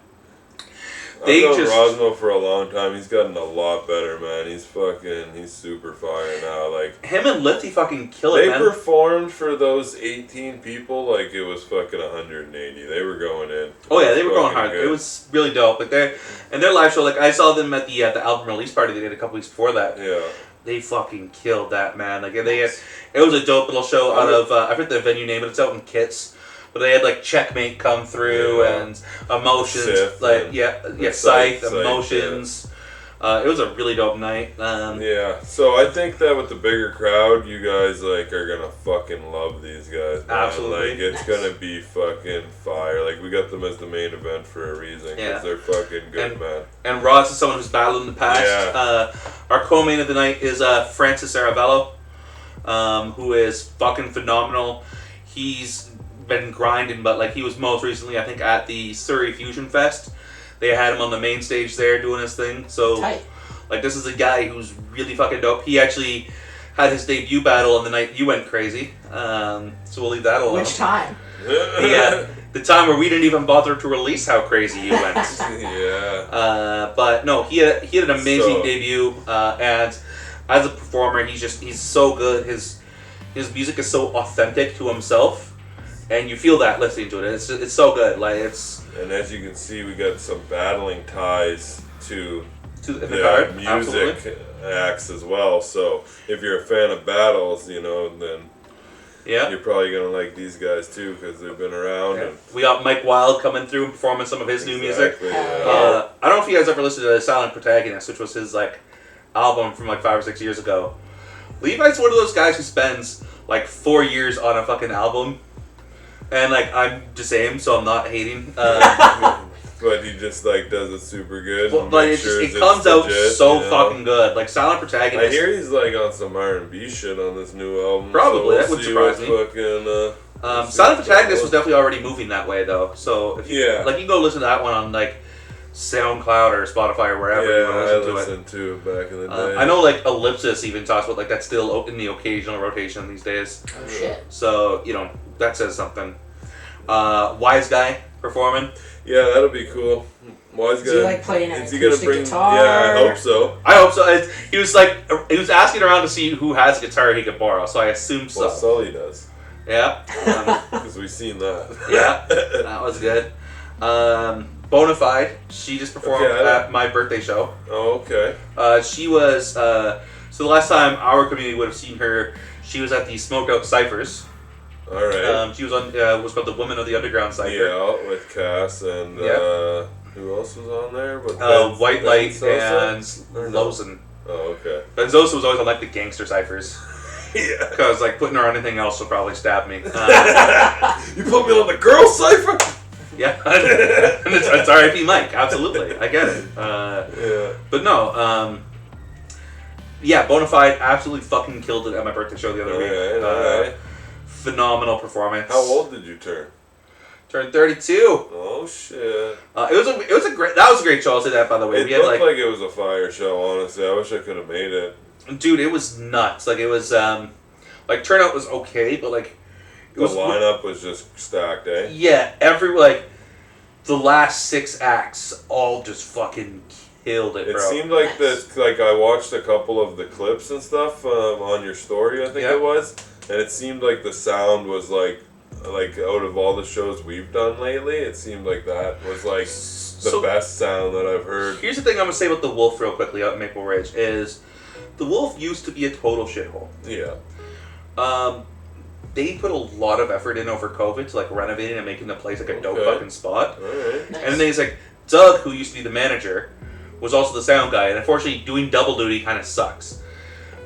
A: I've known Rosmo for a long time. He's gotten a lot better, man. He's super fire now. Like,
B: him and Lifty fucking kill it, man.
A: They performed for those 18 people like it was fucking 180. They were going in.
B: Oh yeah, they were going hard. Good. It was really dope. Like their live show. Like I saw them at the album release party they did a couple weeks before that.
A: Yeah.
B: They fucking killed that, man. Like it was a dope little show out of I forget the venue name, but it's out in Kits. But they had like Checkmate come through and Emotions,
A: Sith,
B: Scythe, Emotions. It was a really dope night.
A: Yeah, so I think that with the bigger crowd, you guys like are gonna fucking love these guys. Man.
B: Absolutely,
A: like it's gonna be fucking fire. Like we got them as the main event for a reason because they're fucking good, man. And
B: Ross is someone who's battled in the past.
A: Yeah.
B: Our co-main of the night is Francis Aravello, who is fucking phenomenal. He's been grinding, but like he was most recently, I think, at the Surrey Fusion Fest. They had him on the main stage there doing his thing. So,
C: Tight.
B: like, this is a guy who's really fucking dope. He actually had his debut battle on the night you went crazy. So we'll leave that alone.
C: Which time?
B: The time where we didn't even bother to release how crazy you went.
A: Yeah.
B: But no, he had an amazing debut, and as a performer, he's so good. His music is so authentic to himself, and you feel that listening to it. It's so good. Like
A: And as you can see, we got some battling ties to
B: the card,
A: music
B: absolutely.
A: acts as well. So if you're a fan of battles, then you're probably gonna like these guys too because they've been around.
B: Yeah.
A: And
B: We got Mike Wild coming through and performing some of his new music.
A: Yeah.
B: I don't know if you guys ever listened to Silent Protagonist, which was his like album from like 5 or 6 years ago. Levi's one of those guys who spends like 4 years on a fucking album, and like I'm the same, so I'm not hating.
A: But he just like does it super good.
B: Well,
A: and
B: but
A: makes
B: it comes out
A: legit,
B: so fucking good. Like Silent Protagonist.
A: I hear he's like on some R&B shit on this new album.
B: Probably,
A: so
B: that would surprise me.
A: Fucking,
B: Silent Protagonist was definitely already moving that way though. So if you, like you can go listen to that one on like SoundCloud or Spotify or wherever you want to listen to it.
A: I listened to it back in the day.
B: I know like Ellipsis even talks about like that's still in the occasional rotation these days.
C: Oh shit.
B: So that says something. Wise Guy performing.
A: Yeah, that'll be cool. Wise Guy.
C: Is he like playing an
A: Is he gonna
C: acoustic
A: bring?
C: guitar?
A: Yeah, I hope so.
B: I hope so. He was asking around to see who has a guitar he could borrow. So I assume so.
A: Well, Sully does.
B: Yeah.
A: Because we've seen that.
B: Yeah, that was good. Bonafide, she just performed at my birthday show.
A: Oh, okay.
B: She was, so the last time our community would have seen her, she was at the Smoke Out Cyphers.
A: Alright.
B: She was on, was called the Woman of the Underground Cypher.
A: Yeah, with Cass and, who else was on there? But
B: White Light and
A: No?
B: Lozen.
A: Oh, okay.
B: Ben Zosa was always on like the gangster ciphers.
A: Yeah.
B: Because like putting her on anything else will probably stab me.
A: You put me on the girl cipher?
B: Yeah, it's R.I.P. Mike. Absolutely, I get it.
A: Yeah.
B: But no, Bonafide absolutely fucking killed it at my birthday show the other week.
A: Alright.
B: Phenomenal performance.
A: How old did you turn?
B: Turned 32.
A: Oh shit!
B: It was a great show. I'll say that by the way.
A: It looked like it was a fire show. Honestly, I wish I could have made it.
B: Dude, it was nuts. Like it was like turnout was okay, but like
A: The lineup was just stacked, eh?
B: Yeah, the last 6 acts all just fucking killed it, bro.
A: It seemed like this. Like I watched a couple of the clips and stuff on your story, I think it was, and it seemed like the sound was like out of all the shows we've done lately, it seemed like that was like the best sound that I've heard.
B: Here's the thing I'm gonna say about the Wolf real quickly out in Maple Ridge is the Wolf used to be a total shithole.
A: Yeah.
B: They put a lot of effort in over COVID to like renovating and making the place like a dope fucking spot.
A: Alright.
C: Nice.
B: And then it's like Doug, who used to be the manager, was also the sound guy, and unfortunately doing double duty kind of sucks.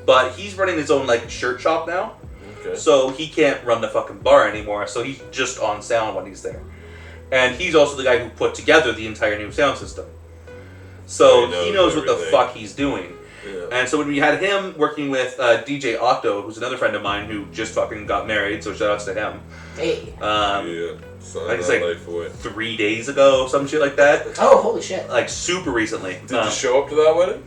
B: But he's running his own like shirt shop now.
A: Okay.
B: So he can't run the fucking bar anymore, so he's just on sound when he's there. And he's also the guy who put together the entire new sound system. So he knows what the fuck he's doing.
A: Yeah.
B: And so when we had him working with DJ Octo, who's another friend of mine who just fucking got married, so shout outs to him.
C: Hey.
B: Like it's like 3 days ago, some shit like that.
C: Oh, holy shit.
B: Like super recently.
A: Did you show up to that wedding?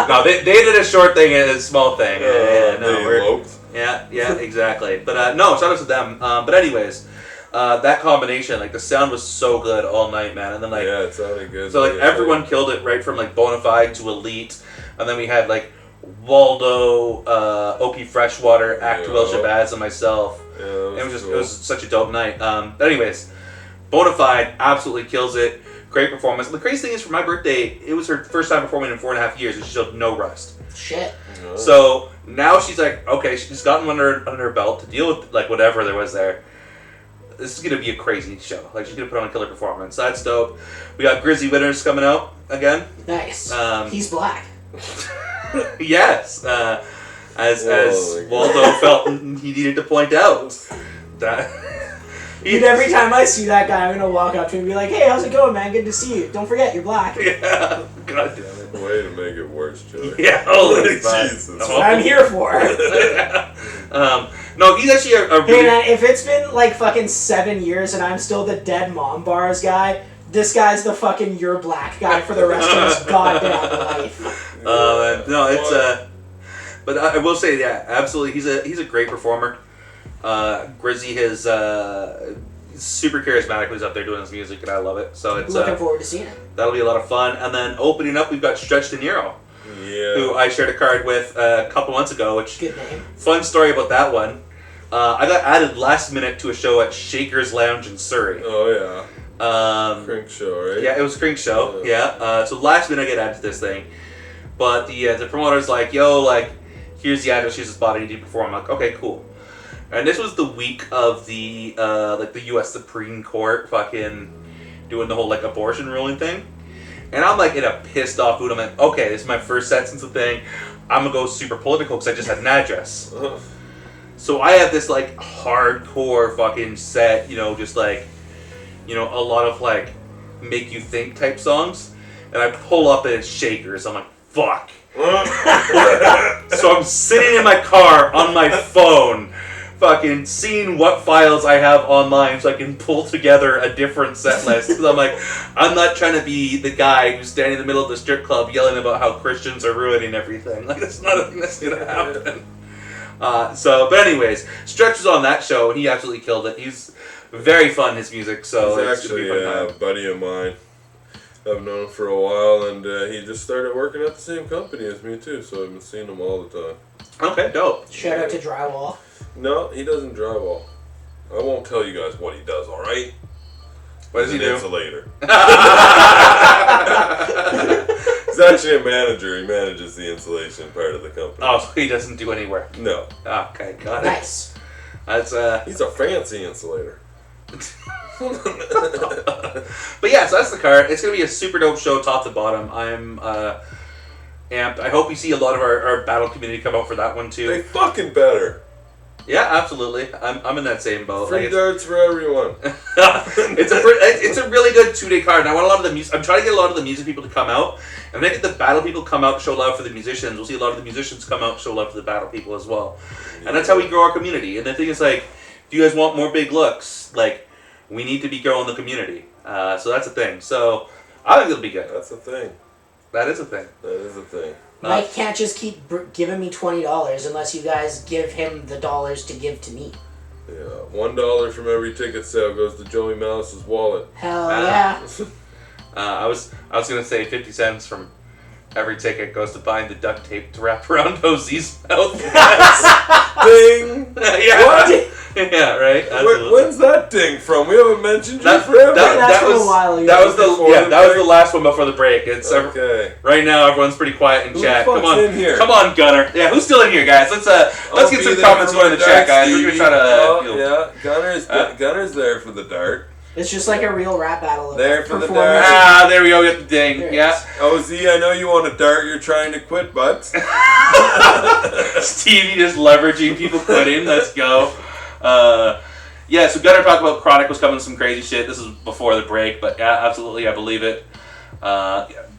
B: No, they did a short thing and a small thing.
A: They eloped?
B: Yeah, exactly. But no, shout out to them. But anyways, that combination, like the sound was so good all night, man. And then like
A: it sounded good.
B: So like everyone killed it right from like Bonafide to Elite, and then we had like Waldo, Oki Freshwater, Actuel Shabazz, and myself.
A: Yeah,
B: It was such a dope night. But anyways, Bonafide absolutely kills it. Great performance. The crazy thing is, for my birthday, it was her first time performing in 4.5 years, and she showed no rust.
C: Shit.
A: Oh.
B: So now she's like, okay, she's gotten under her belt to deal with like whatever there was there. This is gonna be a crazy show. Like she's gonna put on a killer performance. That's dope. We got Grizzly Winners coming out again.
C: Nice. He's black.
B: Yes. As Waldo felt he needed to point out that.
C: Dude, every time I see that guy, I'm gonna walk up to him and be like, "Hey, how's it going, man? Good to see you. Don't forget, you're black."
B: Yeah. God damn it.
A: Way to make it worse, Joey.
B: Yeah, holy
A: Jesus.
C: That's what I'm here for.
B: No, he's actually a really...
C: Hey man, if it's been like fucking 7 years and I'm still the dead mom bars guy, this guy's the fucking you're black guy for the rest of his goddamn life.
B: No, it's but I will say, yeah, absolutely, he's a great performer. Grizzy is super charismatic when he's up there doing his music, and I love it. So it's
C: looking forward to seeing it.
B: That'll be a lot of fun. And then opening up, we've got Stretch De Niro, who I shared a card with a couple months ago. Which
C: good name.
B: Fun story about that one. I got added last minute to a show at Shaker's Lounge in Surrey.
A: Oh yeah. Crink show, right?
B: Yeah, it was a Crink show. Yeah. So last minute I get added to this thing, but the promoter's like, "Yo, like, here's the address, here's the spot I need you to perform." I'm like, "Okay, cool." And this was the week of the the U.S. Supreme Court fucking doing the whole like abortion ruling thing, and I'm like in a pissed off mood. I'm like, okay, this is my first set since the thing. I'm gonna go super political because I just had an address. So I have this like hardcore fucking set, just like, a lot of like make you think type songs, and I pull up and it's Shakers. I'm like, fuck. So I'm sitting in my car on my phone, fucking seeing what files I have online so I can pull together a different set list. Because I'm like, I'm not trying to be the guy who's standing in the middle of the strip club yelling about how Christians are ruining everything. Like, that's not a thing that's gonna happen. But anyways, Stretch was on that show and he absolutely killed it. He's very fun, his music. So
A: he's actually a buddy of mine. I've known him for a while, and he just started working at the same company as me too. So I've been seeing him all the time.
B: Okay, dope.
C: Shout out to Drywall.
A: No, he doesn't drywall. I won't tell you guys what he does, alright?
B: What does he do?
A: Insulator. He's actually a manager. He manages the insulation part of the company.
B: Oh, so he doesn't do any work?
A: No.
B: Okay, got it.
C: Nice.
B: That's
A: He's a fancy insulator.
B: But yeah, so that's the card. It's going to be a super dope show top to bottom. I'm amped. I hope we see a lot of our battle community come out for that one too.
A: They fucking better.
B: Yeah, absolutely. I'm in that same boat.
A: Free darts for everyone.
B: It's a really good 2-day card. And I want a lot of the music. I'm trying to get a lot of the music people to come out. And then get the battle people come out, show love for the musicians. We'll see a lot of the musicians come out, show love for the battle people as well. Yeah. And that's how we grow our community. And the thing is, like, if you guys want more big looks, like, we need to be growing the community. So that's a thing. So I think it'll be good.
A: That's a thing.
B: That is a thing.
A: That is a thing.
C: Mike can't just keep giving me $20 unless you guys give him the dollars to give to me.
A: Yeah, $1 from every ticket sale goes to Joey Malice's wallet.
C: Hell yeah.
B: I was gonna say 50 cents from every ticket goes to buying the duct tape to wrap around Josie's mouth.
A: Ding!
B: Yeah.
A: What?
B: Yeah, right.
A: When's that ding from? We haven't mentioned you forever.
C: That was
B: the last one before the break. It's
A: okay.
B: Right now, everyone's pretty quiet in chat. Come on,
A: in here?
B: Come on, Gunner. Yeah, who's still in here, guys? Let's get some comments going in the chat, guys. We're gonna try to.
A: Yeah, Gunner's there for the dart.
C: It's just like a real rap battle.
A: There for the dart.
B: Ah, there we go. Get the ding. Yeah.
A: OZ, I know you want a dart. You're trying to quit, butts.
B: Stevie just leveraging people quitting. Let's go. Yeah, so Gunner talked about Chronic was coming with some crazy shit. This is before the break, but yeah, absolutely, I believe it.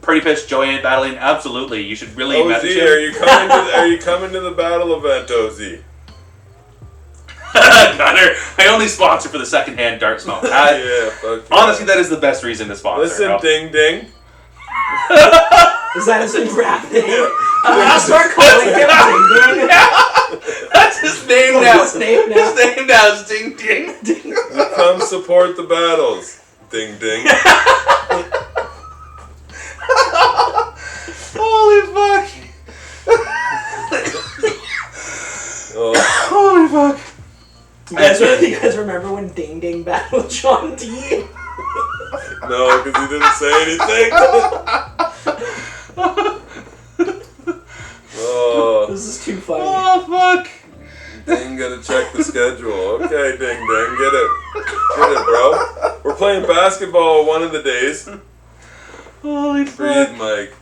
B: Pretty Pitch, Joey ain't battling. Absolutely, you should really message him.
A: Are you coming to the battle event, OZ?
B: Gunner, I only sponsor for the secondhand dart smoke.
A: Yeah, fuck
B: honestly, that is the best reason to sponsor.
A: Listen, Ding Ding.
C: Is that his new rap name? I'll start calling him Ding Ding.
B: That's his name now.
C: His name
B: now is Ding Ding.
A: Come support the battles. Ding Ding.
B: Holy fuck. Holy fuck.
C: You guys remember when Ding Ding battled John D?
A: No, because he didn't say anything. Oh.
C: This is too funny.
B: Oh, fuck.
A: Ding, gotta check the schedule. Okay, Ding Ding, get it, bro. We're playing basketball one of the days.
B: Holy fuck.
A: Breathe, Mike.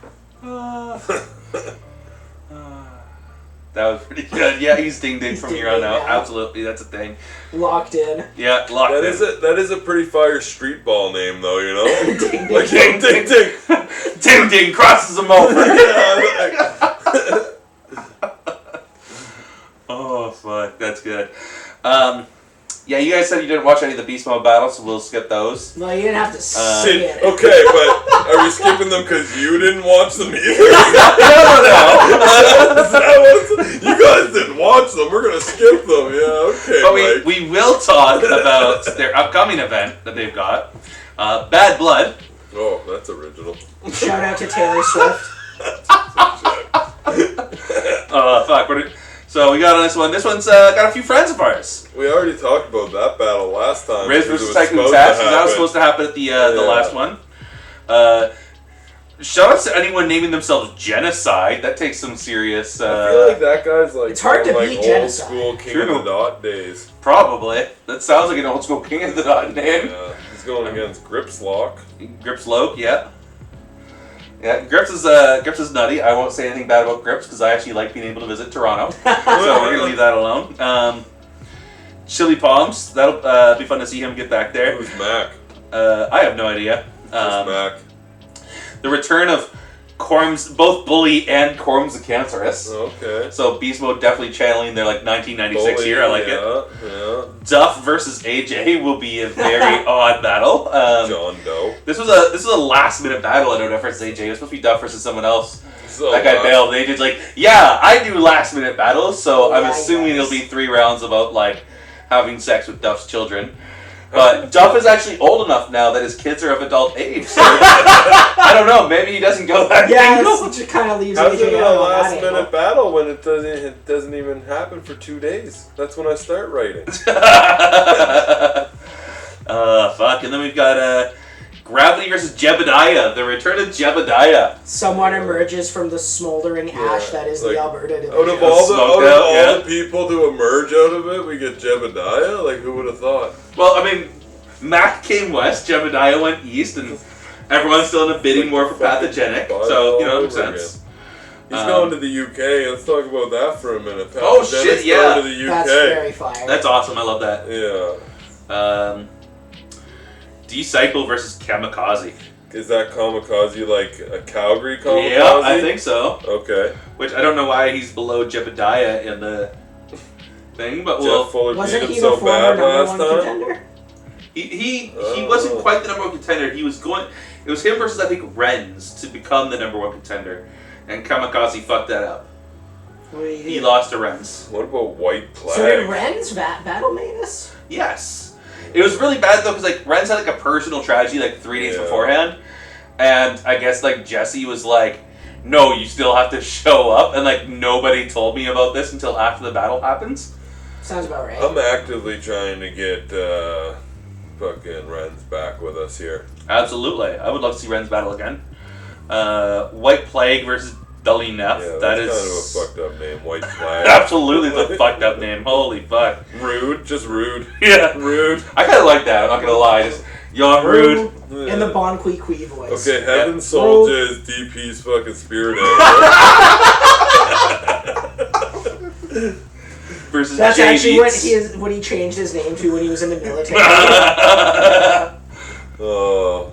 B: That was pretty good. Yeah, he's Ding Ding from here on out. Absolutely, that's a thing.
C: Locked in.
B: Yeah, locked in.
A: That is a pretty fire street ball name, though, you know?
C: Ding Ding.
A: Like, Ding Ding.
B: Ding King crosses him over. Oh, fuck. That's good. Yeah, you guys said you didn't watch any of the Beast Mode battles, so we'll skip those.
C: Well, you didn't have to see it.
A: Okay, but are we skipping them because you didn't watch them either?
B: No.
A: You guys didn't watch them. We're going to skip them. Yeah, okay,
B: But
A: Mike.
B: we will talk about their upcoming event that they've got. Bad Blood.
A: Oh, that's original.
C: Shout out to Taylor Swift.
B: Fuck. So we got on this one. This one's got a few friends of ours.
A: We already talked about that battle last time.
B: Riz
A: because
B: versus
A: it was
B: Tycoon
A: supposed
B: Tax.
A: to
B: That was
A: happen.
B: supposed to happen at the last one. Shout out to anyone naming themselves Genocide. That takes some serious...
A: I feel like that guy's like
C: It's hard to
A: like
C: beat
A: old
C: Genocide.
A: school King
B: True.
A: of the Dot days.
B: Probably. That sounds like an old school King of the Dot name.
A: Yeah, he's going against Gripslock.
B: Grips Loke, yeah. Yeah, Grips is nutty. I won't say anything bad about Grips because I actually like being able to visit Toronto. So we're going to leave that alone. Chili Palms. That'll be fun to see him get back there.
A: Who's Mac?
B: I have no idea.
A: Who's Mac?
B: The return of Corms, both Bully and Corms the Cancerous.
A: Okay.
B: So Beast Mode definitely channeling their 1996
A: Bully,
B: year. I like it.
A: Yeah.
B: Duff versus AJ will be a very odd battle.
A: John Doe.
B: This was a last minute battle. I don't know versus AJ. It was supposed to be Duff versus someone else.
A: So
B: That guy bailed. And AJ's like, yeah, I do last minute battles. So I'm
C: Yeah,
B: assuming
C: yes.
B: it'll be 3 rounds about having sex with Duff's children. But Duff is actually old enough now that his kids are of adult age. So I don't know. Maybe he doesn't go that
C: Yeah,
B: angle.
C: it just kind of leaves
A: How's it
C: AJ
A: a
C: out on
A: last
C: that
A: minute
C: angle.
A: battle when it doesn't even happen for 2 days? That's when I start writing.
B: Fuck. And then we've got Gravity versus Jebediah. The return of Jebediah.
C: Someone emerges from the smoldering ash that is
A: like,
C: the Alberta division.
A: Out of all
B: Smoked out, yeah.
A: the people to emerge out of it, we get Jebediah? Like, who would have thought?
B: Well, I mean, Mac came west, Jebediah went east, and everyone's still in a bidding war for Pathogenic. So, it makes sense.
A: He's going to the UK. Let's talk about that for a minute.
B: Oh,
A: Pathogenic's
B: shit, yeah.
A: going to the UK.
C: That's very fire.
B: That's awesome. I love that.
A: Yeah.
B: D-Cycle versus Kamikaze.
A: Is that Kamikaze like a Calgary Kamikaze?
B: Yeah, I think so.
A: Okay.
B: Which I don't know why he's below Jebediah in the thing, but
A: Jeff Fuller beat
C: Wasn't he the
A: himself
C: former
A: bad
C: number
A: last
C: one
A: time.
C: contender?
B: He wasn't quite the number 1 contender. He was going. It was him versus I think Renz to become the number 1 contender, and Kamikaze fucked that up. He lost to Renz.
A: What about White Plague?
C: So did Ren's battle Mavis?
B: Yes. It was really bad though because Renz had a personal tragedy 3 days
A: Yeah.
B: beforehand, and I guess Jesse was like, "No, you still have to show up," and nobody told me about this until after the battle happens.
C: Sounds about right.
A: I'm actively trying to get fucking Ren's back with us here.
B: Absolutely, I would love to see Renz battle again. White Plague versus Dully Neff.
A: Yeah,
B: that
A: that's
B: is
A: kind of a fucked up name, White Plague.
B: absolutely the fucked up name. Holy fuck.
A: Rude, just rude.
B: Yeah.
A: Rude.
B: I kind of like that. I'm not gonna lie. Just yawn rude.
C: In the Bon Qui Qui voice.
A: Okay, Heaven Soldier is DP's fucking spirit animal.
B: Versus
C: That's
B: Jay
C: actually
B: Beats.
C: what he changed his name to when he was in the military.
A: Oh.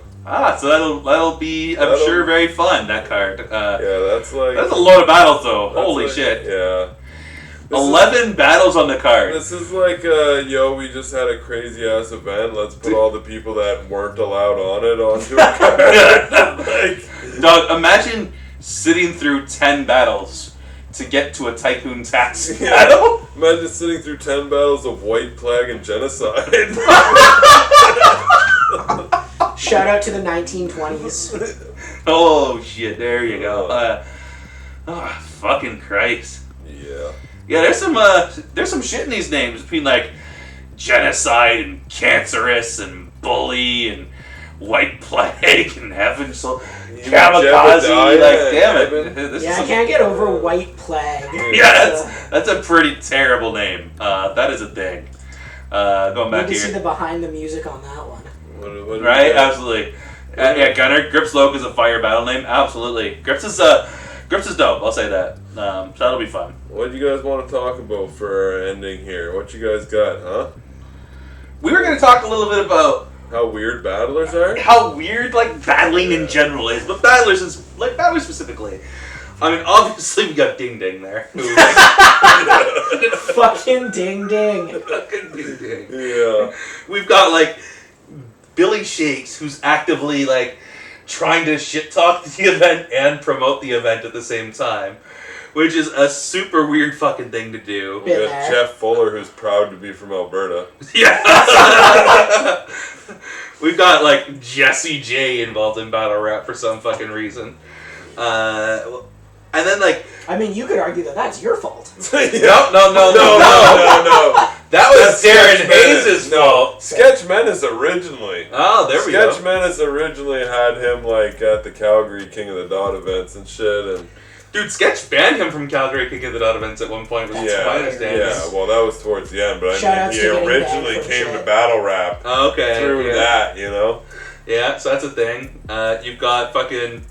B: So that'll be, I'm sure, very fun, that card.
A: Yeah, that's like...
B: That's a lot of battles, though.
A: that's
B: Holy
A: like-
B: shit.
A: Yeah.
B: 11 battles on the card.
A: This is like, we just had a crazy-ass event. Let's put all the people that weren't allowed on it onto a card.
B: Dog, imagine sitting through 10 battles to get to a Tycoon Tax battle.
A: Imagine sitting through 10 battles of White Plague and Genocide.
C: Shout out to the 1920s.
B: Oh, shit. There you go. Fucking Christ.
A: Yeah.
B: Yeah, there's some shit in these names between Genocide and Cancerous and Bully and White Plague and Heaven Soul. Kamikaze, damn it. This
C: Yeah,
B: is
C: I can't get over White Plague.
B: Yeah, that's a pretty terrible name. That is a thing. Going back
C: Need to see
B: here.
C: the behind the music on that one.
A: What
B: Right? Absolutely. Yeah, Gunner. Grips Loke is a fire battle name. Absolutely. Grips is dope. I'll say that. So that'll be fun.
A: What do you guys want to talk about for our ending here? What you guys got, huh?
B: We were going to talk a little bit about
A: How weird battlers are?
B: how weird like battling in general is, but battlers specifically. I mean, obviously we got Ding Ding there. Who, like,
C: Fucking Ding Ding.
B: fucking Ding Ding.
A: Yeah.
B: We've got like Billy Shakes, who's actively like trying to shit talk the event and promote the event at the same time, which is a super weird fucking thing to do.
A: We got Jeff Fuller, who's proud to be from Alberta.
B: Yeah. We've got like Jesse J involved in battle rap for some fucking reason. And then like
C: I mean, you could argue that that's your fault.
B: no. That was
A: That's
B: Darren
A: Sketch
B: Hayes'
A: Menace.
B: fault.
A: Sketch Menace originally.
B: Oh, there we go.
A: Sketch Menace originally had him like at the Calgary King of the Dot events and shit, and
B: Dude, Sketch banned him from Calgary King of the Dot events at one point, was
A: yeah,
B: my understanding.
A: yeah. Well, that was towards the end, but
C: Shout
A: I
C: outs
A: mean, he
C: to getting
A: originally
C: banned from
A: came
C: shit.
A: to battle rap
B: Oh, okay.
A: through
B: yeah.
A: that, you know.
B: Yeah, so that's a thing. You've got fucking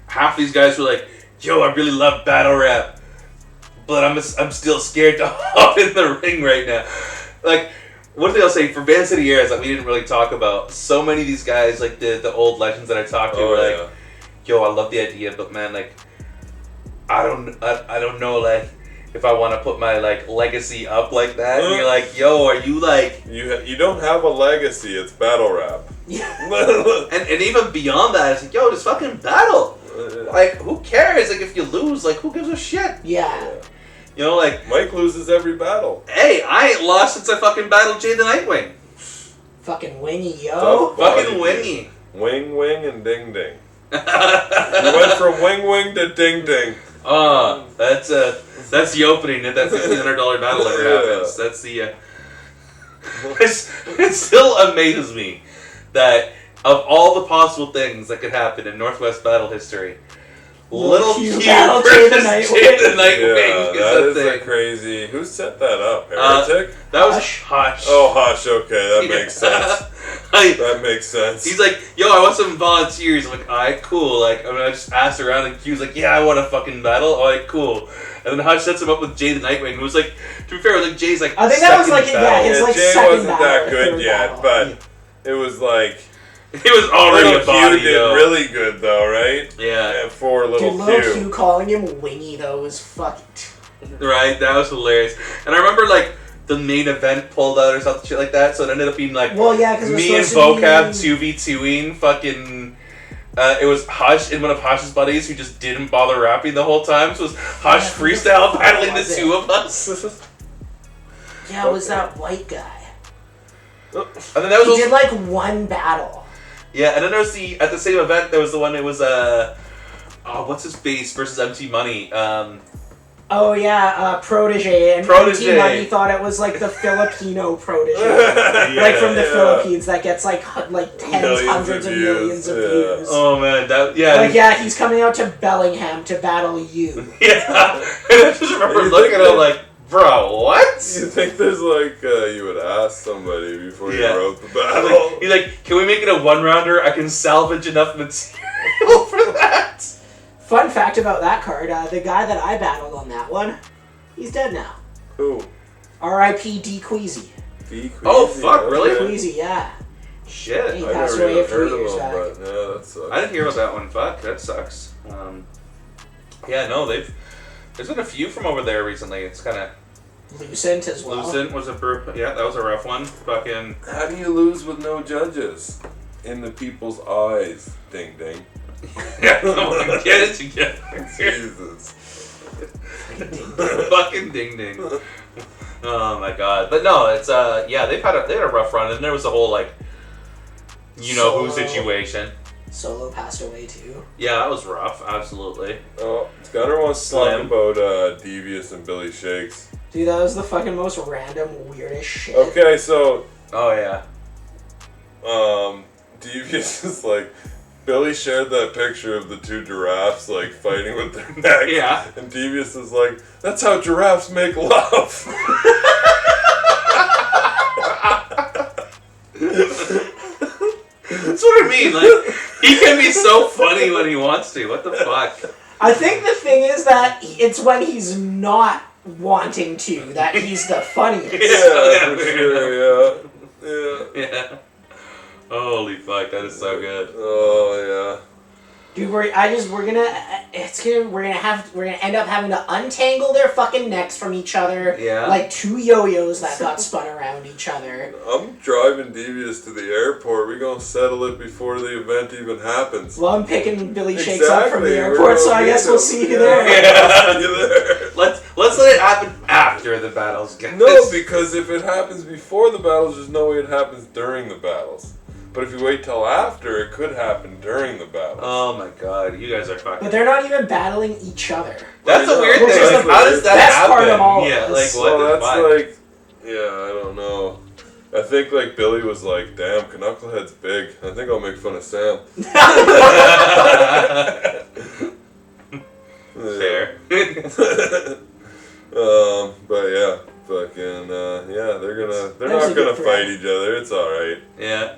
B: half these guys who are like, yo, I really love battle rap, but I'm still scared to hop in the ring right now. Like, one thing I'll say, for Van City Airs that we didn't really talk about, so many of these guys, like the old legends that I talked to were like, yo, I love the idea, but man, like, I don't know, like, if I want to put my, like, legacy up like that. And you're like, yo, are you, like...
A: You don't have a legacy, it's battle rap.
B: And even beyond that, it's like, yo, just fucking battle. Like, who cares? Like, if you lose, like, who gives a shit?
C: Yeah.
B: You know, like...
A: Mike loses every battle.
B: Hey, I ain't lost since I fucking battled Jay the Nightwing.
C: Fucking wingy, yo.
A: Tough
B: Fucking
A: body.
B: wingy.
A: Wing, wing, and ding, ding. You went from wing, wing to ding, ding.
B: That's the opening if that $1,500 battle ever happens. That's the... It still amazes me that of all the possible things that could happen in NorthWest battle history, Little Q
C: battle
B: versus
C: Jay the
B: Jay the Nightwing
A: Yeah,
B: is
A: that
B: a
A: is
B: thing.
A: crazy. Who set that up? Heretic?
B: That was
C: Hush.
B: Hush.
A: Oh, Hush. Okay, that
B: Yeah.
A: makes sense.
B: Like,
A: That makes sense.
B: he's like, yo, I want some volunteers. I'm like, alright, cool. Like, I mean, I just asked around, and Q's like, yeah, I want a fucking battle. Alright, cool. And then Hush sets him up with Jay the Nightwing, who was like, to be fair, like Jay's like,
C: I think that was like,
B: second
C: yeah,
B: battle.
C: his like
A: Jay
C: second
A: wasn't
C: battle,
A: that
C: or
A: good
C: third
A: yet,
C: battle.
A: but it was like
B: He was already
A: Little
B: a body,
A: Q did
B: though.
A: really good though, right?
B: Yeah.
A: And for Little
C: Dude, Little
A: Q.
C: Q calling him wingy though was fucking...
B: Right, that was hilarious. And I remember like the main event pulled out or something shit like that, so it ended up being like
C: Well, yeah, because
B: me and Vocab 2v2ing fucking it was Hush and one of Hush's buddies who just didn't bother rapping the whole time, so it was Hush freestyle battling the two of us.
C: Yeah, it was that white guy.
B: And then that was
C: He
B: also,
C: did like one battle.
B: yeah, and then there was the at the same event there was the one, it was what's his face versus MT Money.
C: Oh yeah, Protege. And
B: Protege.
C: MT Money thought it was like the Filipino Protege.
B: Yeah,
C: Like from the
A: yeah.
C: Philippines that gets like tens,
A: Millions
C: hundreds
A: of
C: of
A: views,
C: millions of
A: yeah.
C: views.
B: Oh man, that yeah.
C: Like, yeah, he's coming out to Bellingham to battle you.
B: Yeah. And I just remember
A: You
B: looking
A: think
B: at him
A: that-
B: like, bro, what?
A: You think there's like you would ask somebody before you
B: Yeah.
A: wrote the
B: He's
A: battle?
B: like, he's like, can we make it a one-rounder? I can salvage enough material for that.
C: Fun fact about that card, the guy that I battled on that one, he's dead now.
A: Who?
C: R.I.P. D. Queasy.
A: D.
B: Oh,
A: Queasy,
B: fuck, really?
A: okay.
C: Queasy, yeah.
B: Shit.
C: He
A: I
C: passed
A: never
C: away a
A: even
C: few
A: heard of
C: years
A: him,
C: back.
A: but yeah, that sucks.
B: I didn't hear about that one. Fuck, that sucks. Yeah, no, there's been a few from over there recently. It's kind of
C: Lucent as well.
B: Lucent was that was a rough one. Fucking
A: How do you lose with no judges? In the people's eyes. Ding ding.
B: yeah, come on, get it together.
A: Jesus.
B: Fucking ding ding. Oh my god, but no, it's yeah, they had a rough run, and there was a whole like, you know who
C: Solo.
B: situation.
C: Solo passed away too.
B: Yeah, that was rough. Absolutely.
A: Oh, Gunner wants to talk
B: Slim.
A: about Devious and Billy Shakes.
C: Dude, that was the fucking most random, weirdest shit.
A: Okay, so
B: Oh yeah.
A: Devious is like, Billy shared that picture of the two giraffes like fighting with their necks.
B: Yeah.
A: And Devious is like, that's how giraffes make love.
B: That's what I mean. Like, he can be so funny when he wants to. What the fuck?
C: I think the thing is that it's when he's not wanting to that he's the funniest.
A: Yeah, for sure, yeah.
B: Yeah. Holy fuck, that is so good.
A: Oh
C: Dude, we're gonna end up having to untangle their fucking necks from each other.
B: Yeah.
C: Like two yo-yos that got spun around each other.
A: yeah. I'm driving Devious to the airport. We're gonna settle it before the event even happens.
C: Well, I'm picking Billy Shakes up from the
A: Exactly,
C: airport,
A: we're
C: so I
A: gonna
C: guess
A: meet
C: we'll
A: him.
C: see you
A: Yeah.
C: there.
B: Yeah.
A: See you there.
B: Let's let it happen after the battles, guys.
A: No, because if it happens before the battles, there's no way it happens during the battles. But if you wait till after, it could happen during the battles.
B: Oh my god, you guys are fucking.
C: But they're not even battling each other.
B: That's the weird
C: Which
B: thing.
C: is
B: Like,
C: the
B: how does that
C: best
B: happen?
C: part of all of
B: yeah,
C: this.
B: like what
A: Well,
B: the
A: that's
B: fuck?
A: like, yeah, I don't know. I think like Billy was like, "Damn, Knucklehead's big. I think I'll make fun of Sam."
B: Fair.
A: But yeah, fucking yeah, they're
C: That was
A: not
C: a good
A: gonna
C: thread.
A: fight each other. It's all right.
B: Yeah.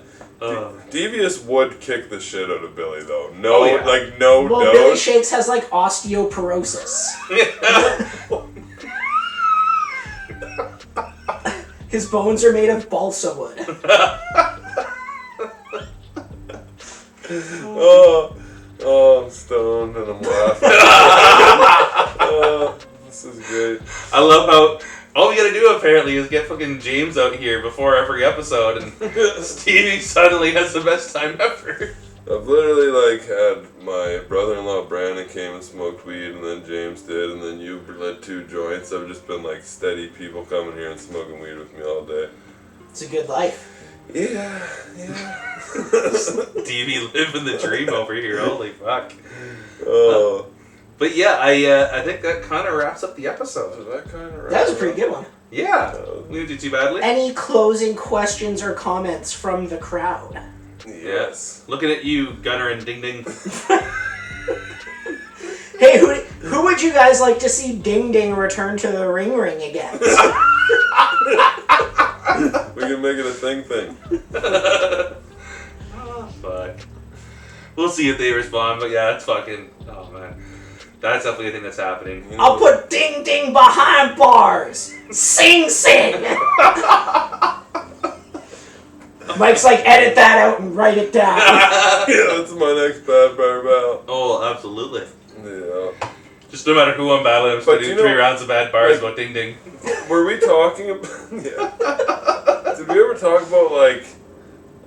A: Devious would kick the shit out of Billy though. No,
B: Oh, yeah.
A: like no
C: Well,
A: doubt.
C: Billy Shakes has like osteoporosis. His bones are made of balsa wood.
A: Oh, I'm stoned and I'm laughing. This is great.
B: I love how all we gotta do apparently is get fucking James out here before every episode, and Stevie suddenly has the best time ever.
A: I've literally like had my brother-in-law Brandon came and smoked weed, and then James did, and then you lit 2 joints. I've just been like steady people coming here and smoking weed with me all day.
C: It's a good life.
A: Yeah.
B: Stevie living the dream over here. Holy fuck.
A: Oh.
B: But yeah, I think that kind of wraps up the
A: So
B: episode.
A: that kind of.
C: That was a pretty good one.
B: Yeah, we didn't do too badly.
C: Any closing questions or comments from the crowd?
A: Yes.
B: Looking at you, Gunner and Ding Ding.
C: Hey, who would you guys like to see Ding Ding return to the ring against?
A: We can make it a thing.
B: Oh, fuck. We'll see if they respond, but yeah, it's fucking. Oh man. That's definitely a thing that's happening.
C: I'll put Ding Ding behind bars. Sing Sing. Mike's like, edit that out and write it down.
A: Yeah, that's my next bad bar battle.
B: Oh, absolutely.
A: Yeah.
B: Just no matter who I'm battling, I'm just
A: But
B: gonna do
A: you
B: 3
A: know,
B: rounds of bad bars
A: like-
B: about Ding Ding.
A: Were we talking about? Yeah. Did we ever talk about like?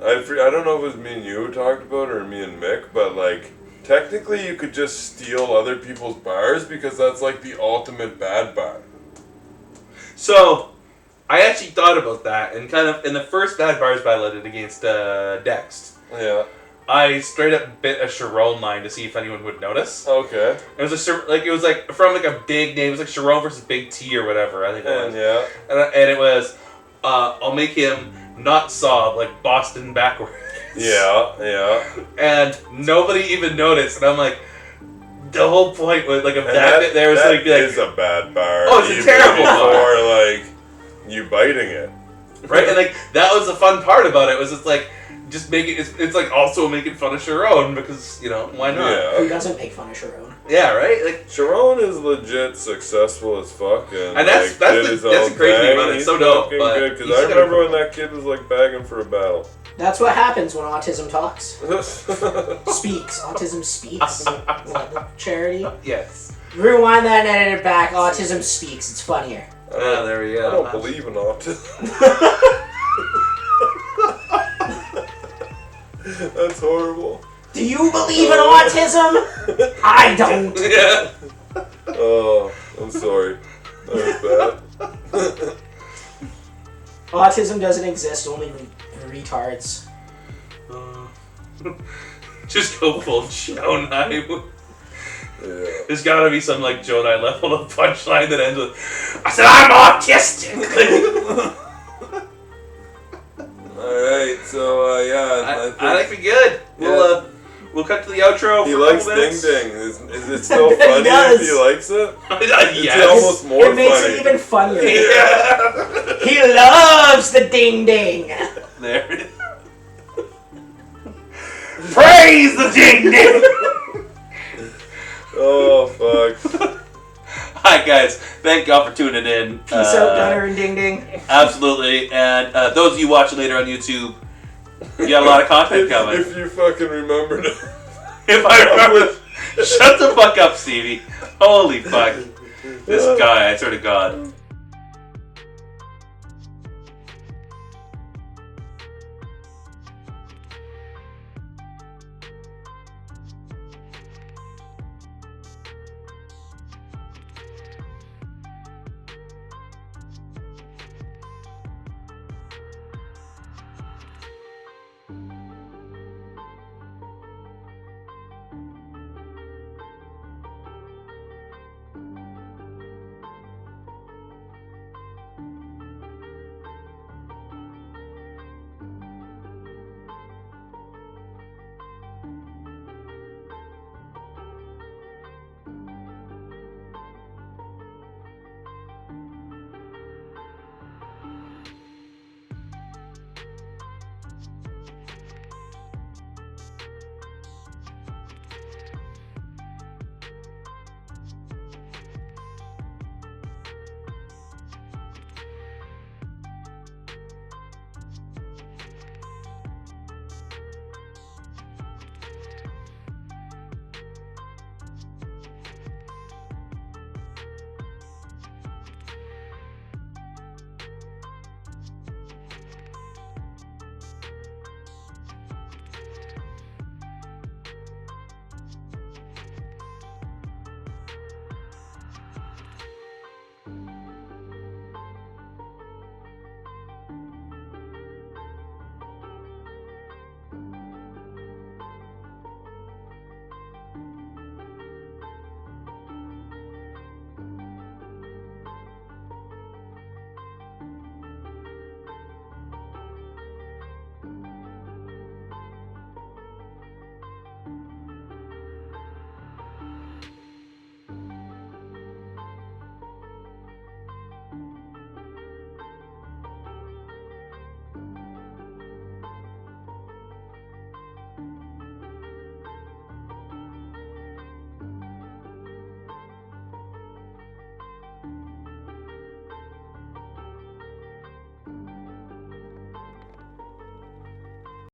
A: I don't know if it was me and you who talked about it or me and Mick, but like technically you could just steal other people's bars because that's like the ultimate bad bar.
B: So, I actually thought about that, and kind of in the first bad bars battle I did against Dex,
A: Yeah.
B: I straight up bit a Sharon line to see if anyone would notice.
A: Okay.
B: It was from like a big name. It was like Sharon versus Big T or whatever. I think it was.
A: And yeah.
B: And it was, I'll make him not sob like Boston backwards.
A: Yeah.
B: And nobody even noticed. And I'm like, the whole point was like of
A: And
B: that bit there was
A: that
B: like be like,
A: is a bad bar.
B: Oh, it's a
A: even
B: terrible bar.
A: before like you biting it.
B: right? And like that was the fun part about it was it's like just making it's like also making fun of Sharon because you know why not?
C: Who
A: Yeah.
C: doesn't make fun of Sharon?
B: Yeah, right. Like
A: Sharon is legit successful as fuck, and
B: that's
A: like,
B: the-
A: did his
B: that's
A: own
B: the crazy thing
A: thing.
B: about it.
A: He's
B: So dope,
A: fucking
B: but
A: good because
B: he's
A: I
B: gonna
A: remember
B: put-
A: when that kid was like begging for a battle.
C: That's what happens when autism talks. Speaks. Autism speaks. What, charity.
B: yes.
C: Rewind that and edit it back. Autism speaks. It's funnier.
B: Ah, there we go.
A: I don't believe in autism. That's horrible.
C: Do you believe in autism? I don't.
B: Yeah.
A: Oh, I'm sorry. That was bad.
C: Autism doesn't exist. Only retards.
B: Just go full Jonai.
A: Yeah.
B: There's gotta be some like Jonai level of punchline that ends with, I said I'm autistic.
A: Alright, so yeah.
B: I think we're good.
A: Yeah.
B: We'll cut to the outro.
A: He
B: for
A: likes
B: a couple minutes.
A: Ding Ding. Is it still
C: He
A: funny
C: does.
A: if he likes it? It's
B: Yes.
A: almost more
C: It makes
A: funny.
C: it even funnier.
B: Yeah.
C: He loves the ding ding.
B: There it is. Praise the Ding Ding.
A: Oh, fuck.
B: Hi guys, thank y'all for tuning in.
C: Peace out, Gunner and Ding Ding.
B: Absolutely, and those of you watching later on YouTube, You got a lot of content coming.
A: If you fucking remember to...
B: If I remember... Shut the fuck up, Stevie. Holy fuck. This guy, I swear to God.